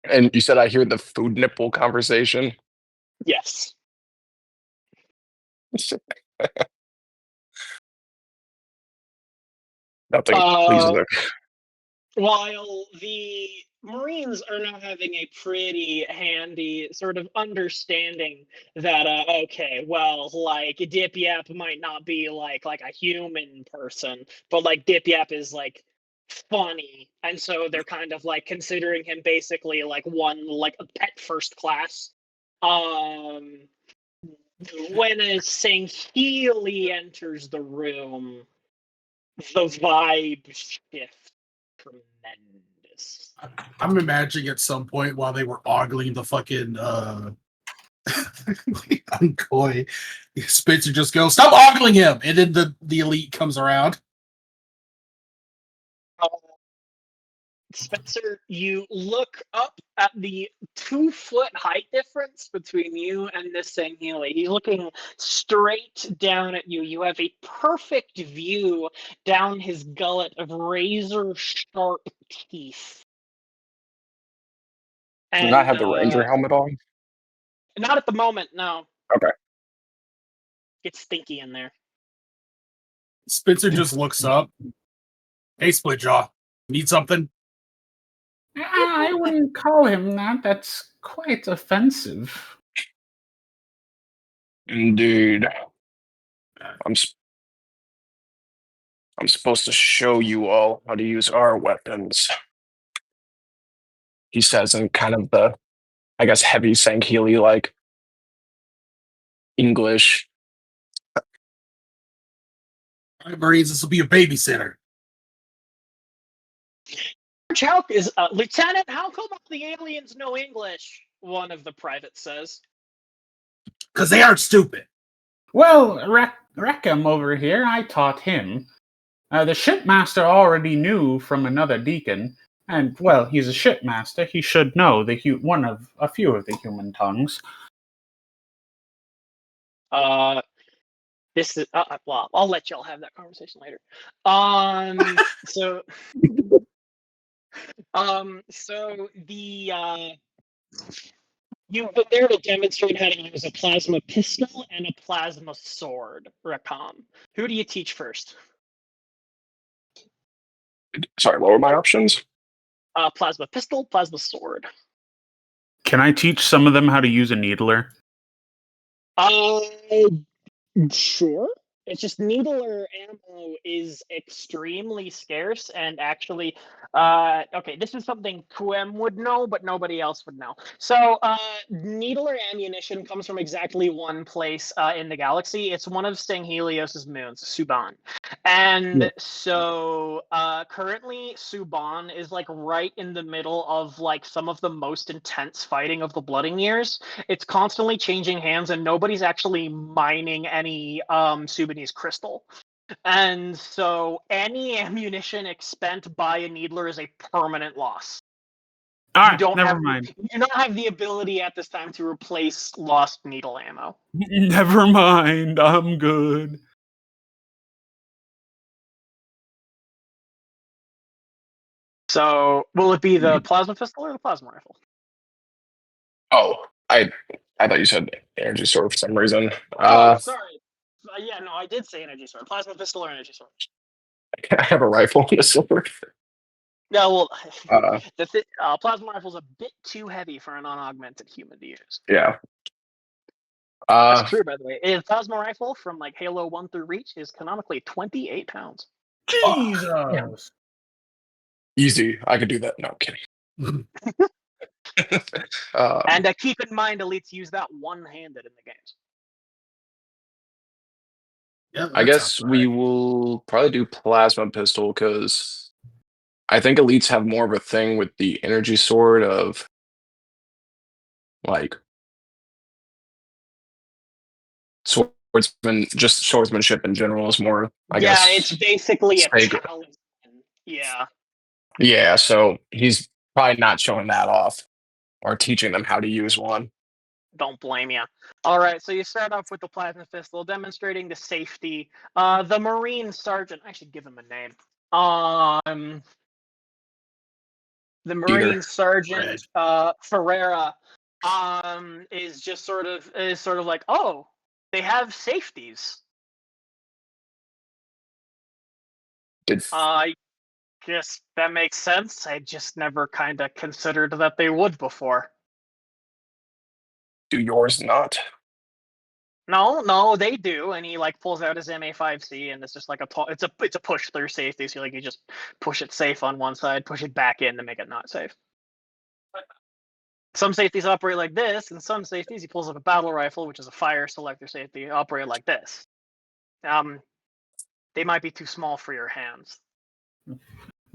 And you said I hear the food nipple conversation. Yes. Nothing pleases her. While the Marines are now having a pretty handy sort of understanding that okay, well, like Dip Yap might not be like a human person, but like Dip Yap is like funny, and so they're kind of like considering him basically like a pet first class. When a Sangheli enters the room, the vibe shifts tremendous. I'm imagining at some point while they were ogling the fucking Unkoi, Spencer just goes, "Stop ogling him!" And then the elite comes around. Spencer, you look up at the 2-foot height difference between you and this Sangheli. He's looking straight down at you. You have a perfect view down his gullet of razor sharp teeth. Does And not have the ranger helmet on? not at the moment, no. Okay. It's stinky in there. Spencer just looks up. Hey, Splitjaw, need something? I wouldn't call him that. That's quite offensive. Indeed. I'm supposed to show you all how to use our weapons. He says in kind of the, I guess, heavy Sangheili like English. All right, Marines, this will be a babysitter. Chowk is Lieutenant. How come all the aliens know English? One of the privates says. Because they aren't stupid. Well, Reckham over here, I taught him. The shipmaster already knew from another deacon, and, well, he's a shipmaster. He should know a few of the human tongues. This is well, I'll let y'all have that conversation later. So you've been there to demonstrate how to use a plasma pistol and a plasma sword, Rakam. Who do you teach first? Sorry, what were my options? Plasma pistol, plasma sword. Can I teach some of them how to use a needler? Sure. It's just needler ammo is extremely scarce, and actually, okay, this is something Kuem would know, but nobody else would know. So, needler ammunition comes from exactly one place in the galaxy. It's one of Stenghelios's moons, Suban. And so, currently, Suban is like right in the middle of like some of the most intense fighting of the Blooding Years. It's constantly changing hands, and nobody's actually mining any Sudanese crystal. And so any ammunition expent by a needler is a permanent loss. Alright, never mind. You do not have the ability at this time to replace lost needle ammo. Never mind, I'm good. So will it be the plasma pistol or the plasma rifle? Oh, I thought you said energy sword for some reason. Sorry. Yeah, no, I did say energy sword. Plasma pistol or energy sword? I have a rifle and a sword. Yeah, well, Uh, the plasma rifle is a bit too heavy for an unaugmented human to use. yeah. That's true, by the way. A plasma rifle from like Halo 1 through Reach is canonically 28 pounds. Jesus! Easy. I could do that. No, I'm kidding. And keep in mind, elites use that one-handed in the games. Yeah, I guess we will probably do plasma pistol because I think elites have more of a thing with the energy sword of like swordsmanship in general is more, I guess. Yeah, it's basically a sacred. talisman. Yeah. Yeah, so he's probably not showing that off or teaching them how to use one. Don't blame you. All right, so you start off with the plasma pistol, demonstrating the safety. The Marine Sergeant, I should give him a name. The Marine Sergeant Ferreira is just sort of like, oh, they have safeties. I guess that makes sense. I just never kind of considered that they would before. Do yours not? No, they do. And he like pulls out his MA5C, and it's just like it's a push through safety. So like you just push it safe on one side, push it back in to make it not safe. Some safeties operate like this, and some safeties he pulls up a battle rifle, which is a fire selector safety, operate like this. They might be too small for your hands.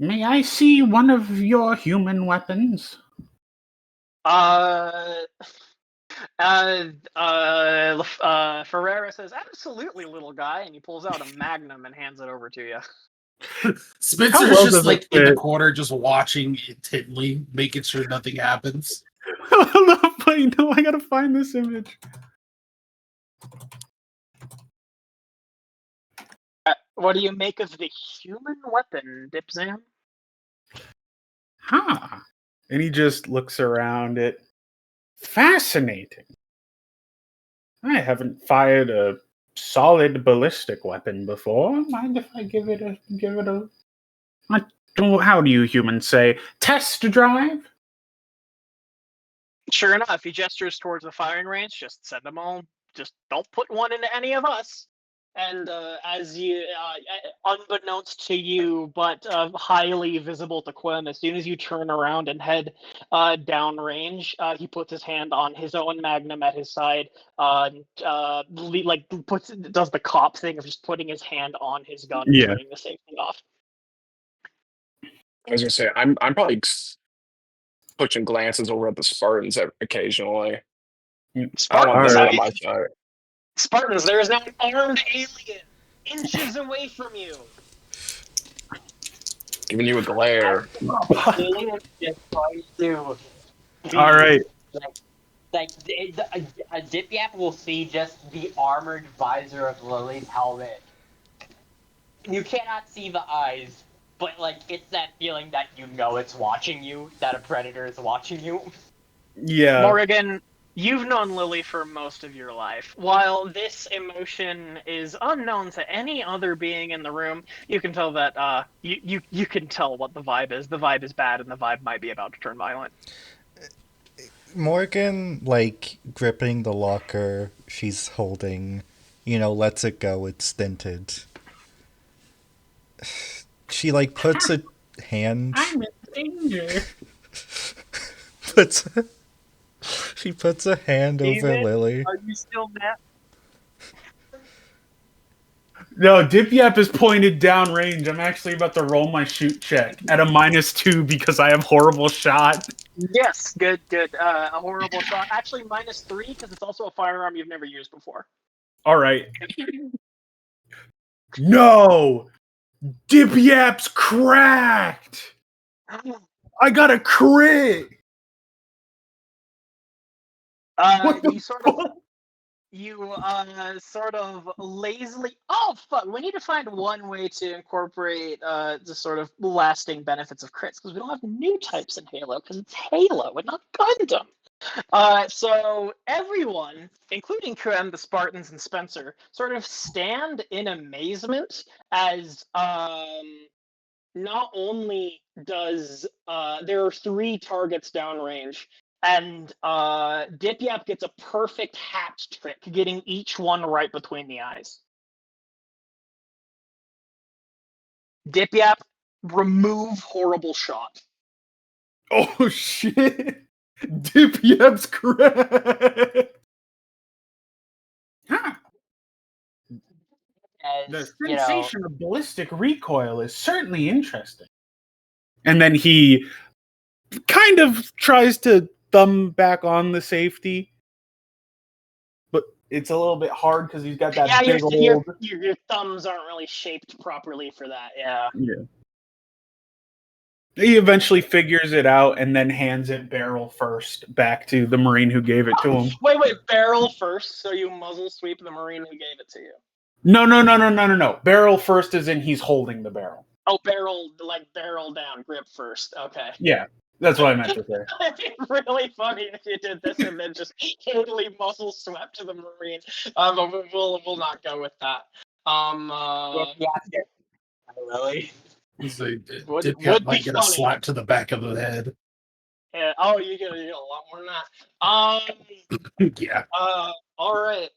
May I see one of your human weapons? Ferreira says, "Absolutely, little guy," and he pulls out a Magnum and hands it over to you. Spencer's well just does like it in the fit? corner, just watching intently, making sure nothing happens. Wait, no, I gotta find this image. What do you make of the human weapon, Dipzam? Huh. And he just looks around it. Fascinating. I haven't fired a solid ballistic weapon before. Mind if I give it a how do you humans say test drive? Sure enough, he gestures towards the firing range. Just send them all. Just don't put one into any of us. And as you, unbeknownst to you, but highly visible to Quinn, as soon as you turn around and head downrange, he puts his hand on his own magnum at his side. Does the cop thing of just putting his hand on his gun and turning the safety off. I was gonna say I'm probably pushing glances over at the Spartans occasionally. I don't want them out of my sight. Spartans, there is now an armed alien inches away from you. Giving you a glare. Alien just trying to. All right. A Dip-Yap will see just the armored visor of Lily's helmet. You cannot see the eyes, but like it's that feeling that you know it's watching you, that a predator is watching you. Yeah. Morgan, you've known Lily for most of your life. While this emotion is unknown to any other being in the room, you can tell that you can tell what the vibe is. The vibe is bad, and the vibe might be about to turn violent. Morgan, like, gripping the locker she's holding, lets it go, it's stinted. She, like, puts a hand... I'm in danger. She puts a hand over Lily. Are you still mad? No, Dip-Yap is pointed downrange. I'm actually about to roll my shoot check at a -2 because I have horrible shot. Yes, good. A horrible shot. Actually, -3 because it's also a firearm you've never used before. All right. No! Dip-Yap's cracked! I got a crit! You sort of lazily. Oh fuck! We need to find one way to incorporate the sort of lasting benefits of crits because we don't have new types in Halo because it's Halo and not Gundam. So everyone, including Kuem, the Spartans, and Spencer, sort of stand in amazement as not only does there are 3 targets downrange, and Dip-Yap gets a perfect hat trick, getting each one right between the eyes. Dip-Yap, remove horrible shot. Oh shit! Dip-Yap's cracked! Huh. The sensation of ballistic recoil is certainly interesting. And then he kind of tries to thumb back on the safety, but it's a little bit hard because he's got that big old... Your thumbs aren't really shaped properly for that, yeah. He eventually figures it out and then hands it barrel first back to the Marine who gave it to him. Wait, barrel first, so you muzzle sweep the Marine who gave it to you. No. Barrel first is in he's holding the barrel. Oh, barrel down, grip first. Okay. Yeah, that's what I meant to say. It'd be really funny if you did this and then just totally muzzle swept to the Marine. But we'll not go with that. Really? Dip-Yap might get a slap to the back of the head. Yeah. Oh, you get a lot more than that. Yeah. All right.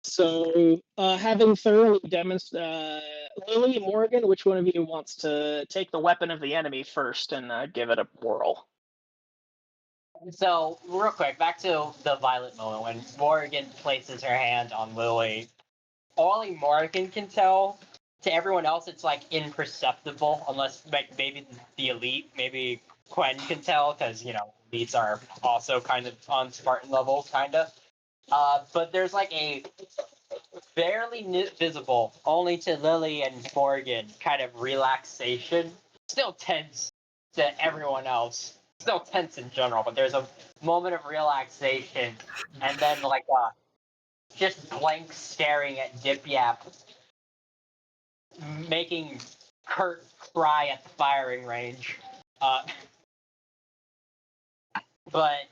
So, having thoroughly demonstrated, Lily, Morgan, which one of you wants to take the weapon of the enemy first and give it a whirl? So, real quick, back to the violent moment when Morgan places her hand on Lily. Only Morgan can tell. To everyone else, it's like imperceptible, unless like maybe the elite, maybe Quen can tell, because elites are also kind of on Spartan level, kind of. But there's like a barely visible, only to Lily and Morgan, kind of relaxation. Still tense to everyone else. Still tense in general, but there's a moment of relaxation, and then like just blank staring at Dip-Yap, making Kurt cry at the firing range. But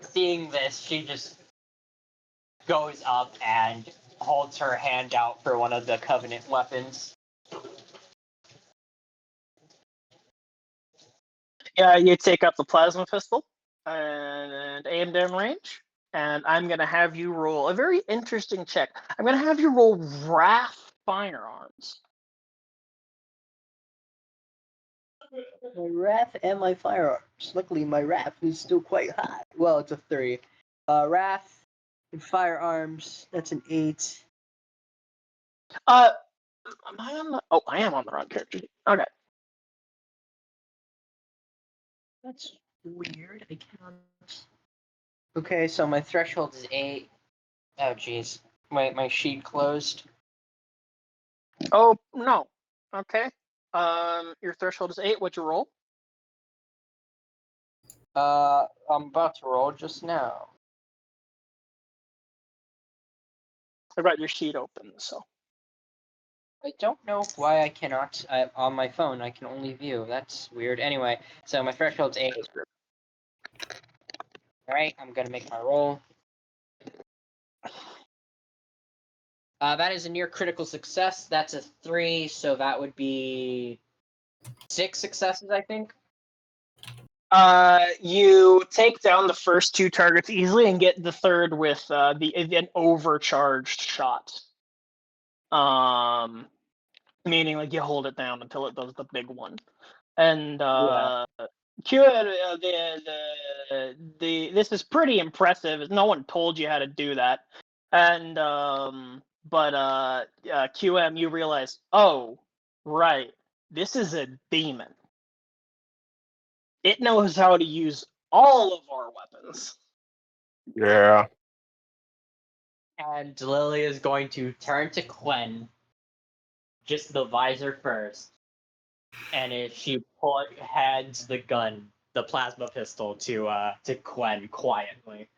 seeing this, she just goes up and holds her hand out for one of the Covenant weapons. Yeah, you take up the plasma pistol and aim down range. And I'm going to have you roll a very interesting check. I'm going to have you roll Wrath Firearms. My wrath and my firearms. Luckily, my wrath is still quite high. Well, it's a 3. Wrath and firearms. That's an 8. Am I on the? Oh, I am on the wrong character. Okay. That's weird. I cannot. Okay, so my threshold is 8. Oh, jeez. My sheet closed. Oh no. Okay. Your threshold is 8. What'd you roll? I'm about to roll just now. I've got your sheet open, so. I don't know why I cannot. On my phone, I can only view. That's weird. Anyway, so my threshold's 8. Alright, I'm gonna make my roll. That is a near critical success. That's a 3, so that would be 6 successes, I think. You take down the first 2 targets easily and get the third with an overcharged shot. Meaning like you hold it down until it does the big one. And this is pretty impressive. No one told you how to do that. And QM, you realize, oh, right, this is a demon. It knows how to use all of our weapons. Yeah. And Lily is going to turn to Quen, just the visor first. And if she hands the gun, the plasma pistol, to Quen quietly.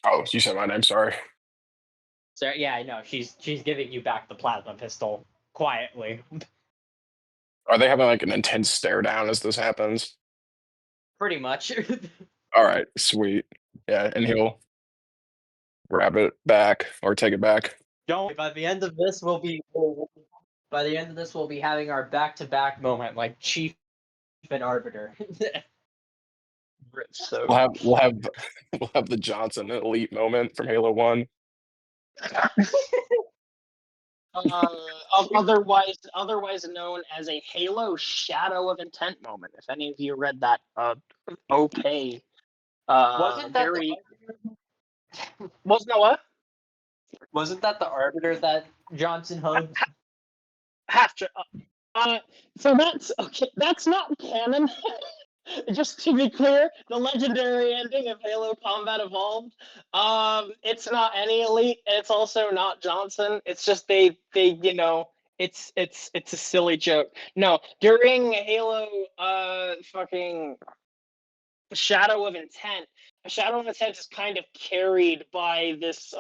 Oh, you said my name. Sorry. So yeah, I know she's giving you back the plasma pistol quietly. Are they having like an intense stare down as this happens? Pretty much. All right, sweet. Yeah, and he'll grab it back or take it back. Don't. By the end of this, we'll be having our back-to-back moment, like Chief and Arbiter. So We'll have we'll have the Johnson elite moment from Halo 1. otherwise known as a Halo Shadow of Intent moment. If any of you read that, okay. Wasn't that very wasn't that what? Wasn't that the Arbiter that Johnson hugged? Half. So that's okay. That's not canon. Just to be clear, the legendary ending of Halo Combat Evolved, it's not any elite, and it's also not Johnson. It's just they it's a silly joke. No, during Halo fucking Shadow of Intent, Shadow of Intent is kind of carried by this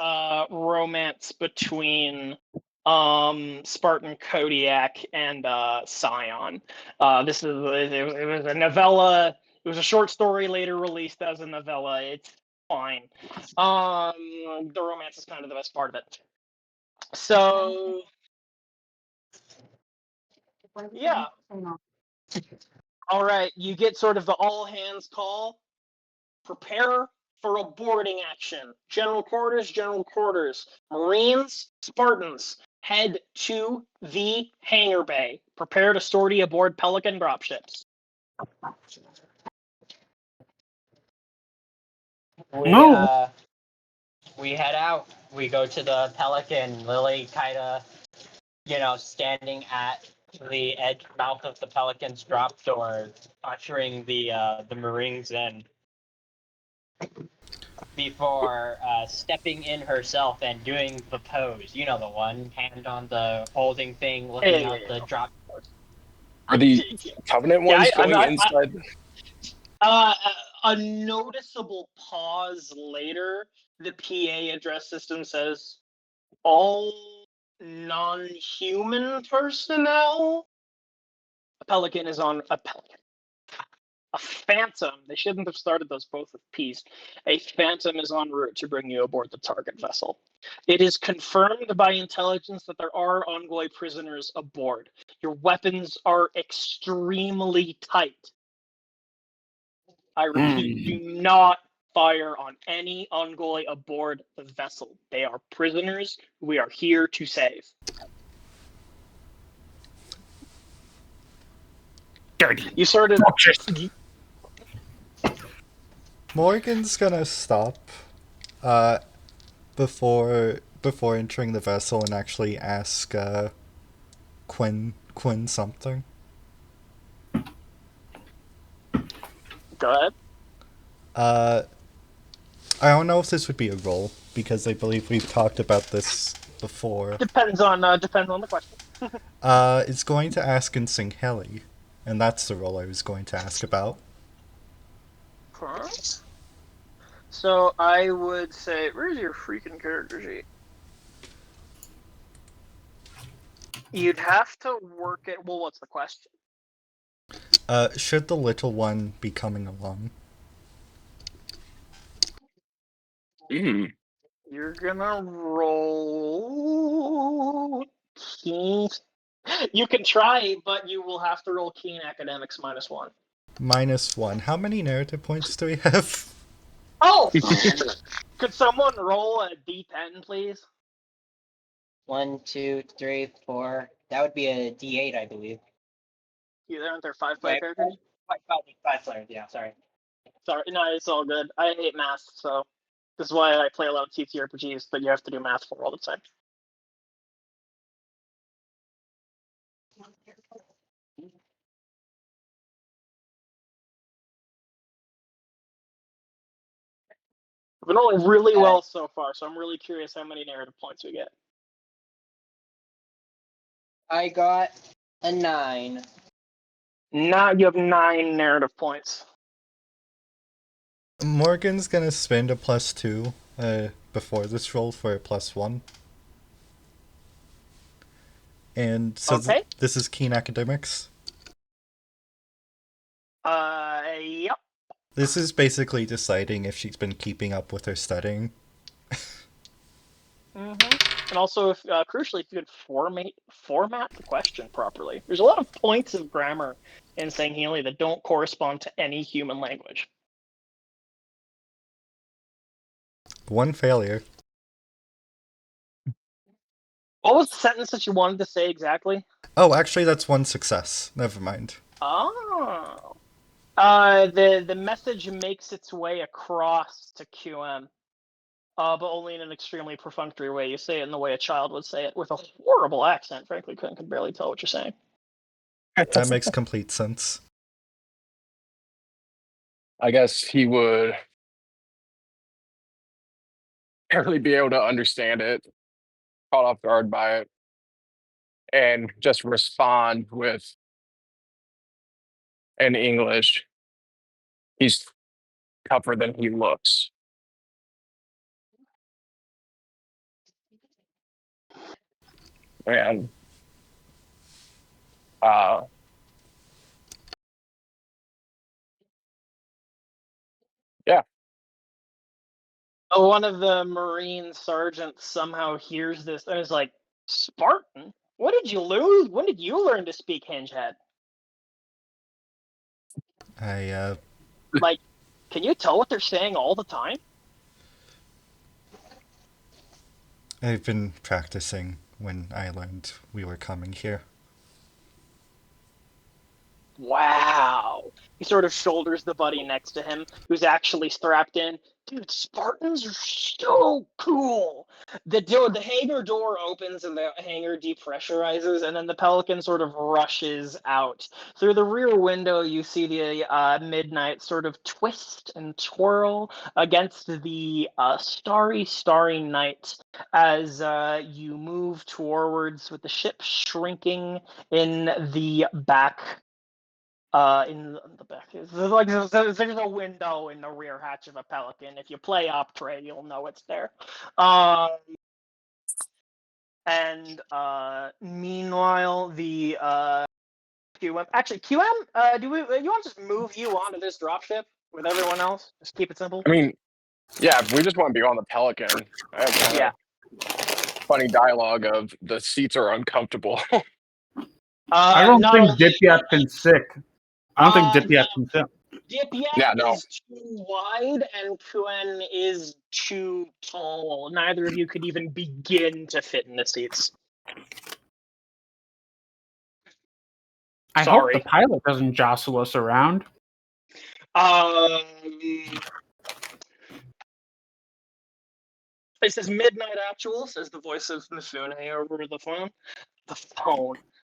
romance between Spartan Kodiak and Scion. It was a novella. It was a short story later released as a novella. It's fine. The romance is kind of the best part of it. So yeah. All right, you get sort of the all hands call. Prepare for a boarding action. General quarters. Marines, Spartans, head to the hangar bay. Prepare to sortie aboard Pelican dropships. We head out. We go to the Pelican. Lily kind of, standing at the edge mouth of the Pelican's drop door, ushering the Marines in. Before stepping in herself and doing the pose. You know the one, hand on the holding thing, looking out the drop. Are the Covenant ones going inside? A noticeable pause later, the PA address system says, all non-human personnel. A pelican is on a pelican. A phantom. They shouldn't have started those both with P's. A phantom is en route to bring you aboard the target vessel. It is confirmed by intelligence that there are Envoy prisoners aboard. Your weapons are extremely tight. I repeat, do not fire on any Envoy aboard the vessel. They are prisoners we are here to save. Dirty. You sort of... Morgan's gonna stop before entering the vessel and actually ask Quinn something. Go ahead. I don't know if this would be a role because I believe we've talked about this before. Depends on the question. It's going to ask in Singheli, and that's the role I was going to ask about. Huh? So I would say, where's your freaking character sheet? You'd have to work it. Well, what's the question? Should the little one be coming along? You're gonna roll keen. You can try, but you will have to roll keen academics -1. -1. How many narrative points do we have? Oh! Could someone roll a d10, please? 1, 2, 3, 4. That would be a D8, I believe. Aren't there 5 player characters? Five players, yeah, sorry. Sorry, no, it's all good. I hate math, so this is why I play a lot of TTRPGs, but you have to do math for all the time. We've been rolling really well so far, so I'm really curious how many narrative points we get. I got a 9. Now you have 9 narrative points. Morgan's gonna spend a +2 before this roll for a +1. And so Okay. this is keen academics. Yep. This is basically deciding if she's been keeping up with her studying. And also, if crucially, if you could format the question properly. There's a lot of points of grammar in Singheli that don't correspond to any human language. 1 failure. What was the sentence that you wanted to say exactly? Oh, actually, that's 1 success. Never mind. Oh. The message makes its way across to QM, but only in an extremely perfunctory way. You say it in the way a child would say it, with a horrible accent. Frankly, could barely tell what you're saying. That makes complete sense. I guess he would barely be able to understand it, caught off guard by it, and just respond with in English. He's tougher than he looks. And yeah. One of the Marine sergeants somehow hears this and is like, Spartan? What did you lose? When did you learn to speak Hingehead? Like, can you tell what they're saying all the time? I've been practicing when I learned we were coming here. Wow. He sort of shoulders the buddy next to him, who's actually strapped in. Dude, Spartans are so cool. The hangar door opens and the hangar depressurizes, and then the Pelican sort of rushes out. Through the rear window, you see the midnight sort of twist and twirl against the starry night as you move towards with the ship shrinking in the back. In the back, there's a window in the rear hatch of a Pelican. If you play Optray, you'll know it's there. And meanwhile, the QM. Actually, QM. You want to just move you onto this dropship with everyone else? Just keep it simple. I mean, yeah, if we just want to be on the Pelican, I have kind of funny dialogue of the seats are uncomfortable. I don't not think only- Dipyat's been sick. I don't think Dipyat's been sick. Dipyat Yeah, no. is too wide and Kuen is too tall. Neither of you could even begin to fit in the seats. I hope the pilot doesn't jostle us around. It says midnight actual, says the voice of Mifune over the phone.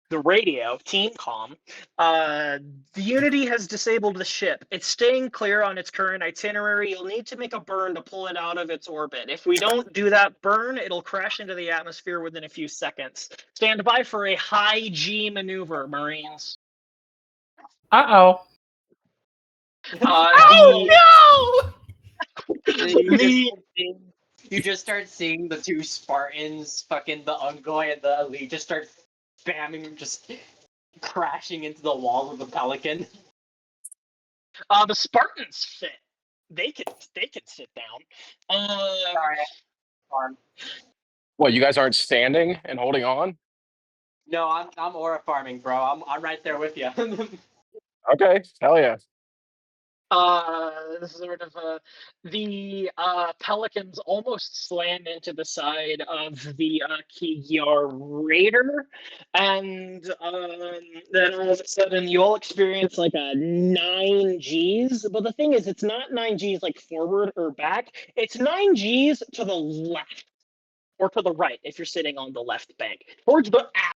The radio, team comm. The Unity has disabled the ship. It's staying clear on its current itinerary. You'll need to make a burn to pull it out of its orbit. If we don't do that burn, it'll crash into the atmosphere within a few seconds. Stand by for a high G maneuver, Marines. Uh-oh. Oh no! You just start seeing the two Spartans, fucking the Ungoy and the Elite, just start spamming, just crashing into the wall of the Pelican. The Spartans fit. They can sit down. Sorry, arm. What, you guys aren't standing and holding on? No, I'm aura farming, bro. I'm right there with you. Okay, hell yeah. This is sort of the Pelicans almost slam into the side of the Kigyar Raider, and then all of a sudden you all experience like a 9 Gs. But the thing is, it's not 9 Gs like forward or back. It's 9 Gs to the left or to the right if you're sitting on the left bank, towards the aft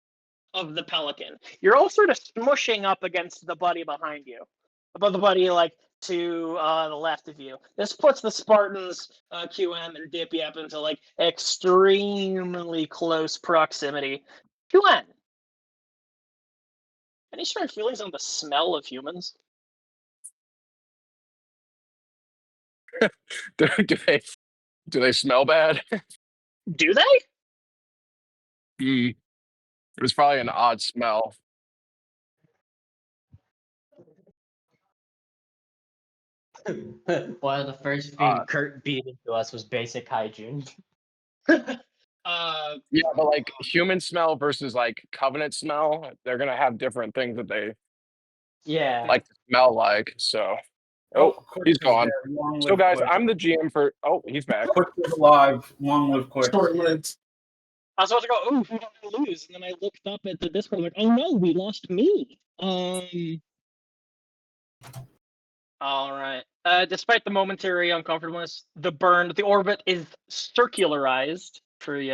of the Pelican. You're all sort of smushing up against the buddy behind you, above the buddy like to the left of you. This puts the Spartans, QM and Dippy up into like extremely close proximity. QM, any strong feelings on the smell of humans? do they smell bad? Do they? It was probably an odd smell. One of the first things Kurt beat into us was basic hygiene. Yeah, but like human smell versus like covenant smell, they're gonna have different things that they like to smell like. So, Quick he's is gone. there. Long So live guys, Quick. I'm the GM for. Oh, he's back. Quick is alive. Long live Quick. Stormlight. I was about to go, oh, who did we lose? And then I looked up at the Discord, like, oh no, we lost me. All right. Despite the momentary uncomfortableness, the orbit is circularized for you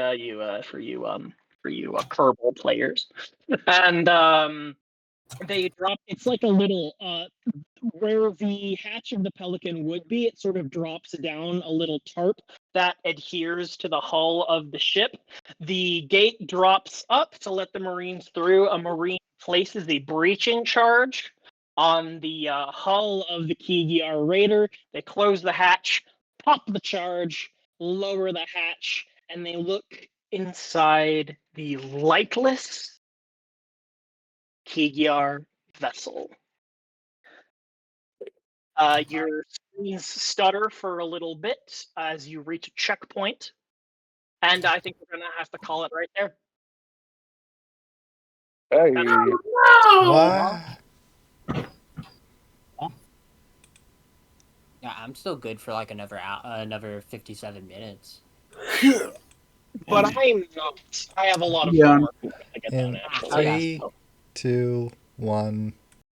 Kerbal players, and they drop. It's like a little where the hatch of the Pelican would be. It sort of drops down a little tarp that adheres to the hull of the ship. The gate drops up to let the Marines through. A Marine places a breaching charge on the hull of the Kigyar Raider. They close the hatch, pop the charge, lower the hatch, and they look inside the lightless Kigyar vessel. Your screens stutter for a little bit as you reach a checkpoint, and I think we're gonna have to call it right there. Hey, What? Yeah, I'm still good for like another 57 minutes. But I'm not. I have a lot of Yeah. homework to get done, In actually. 3, 2, 1.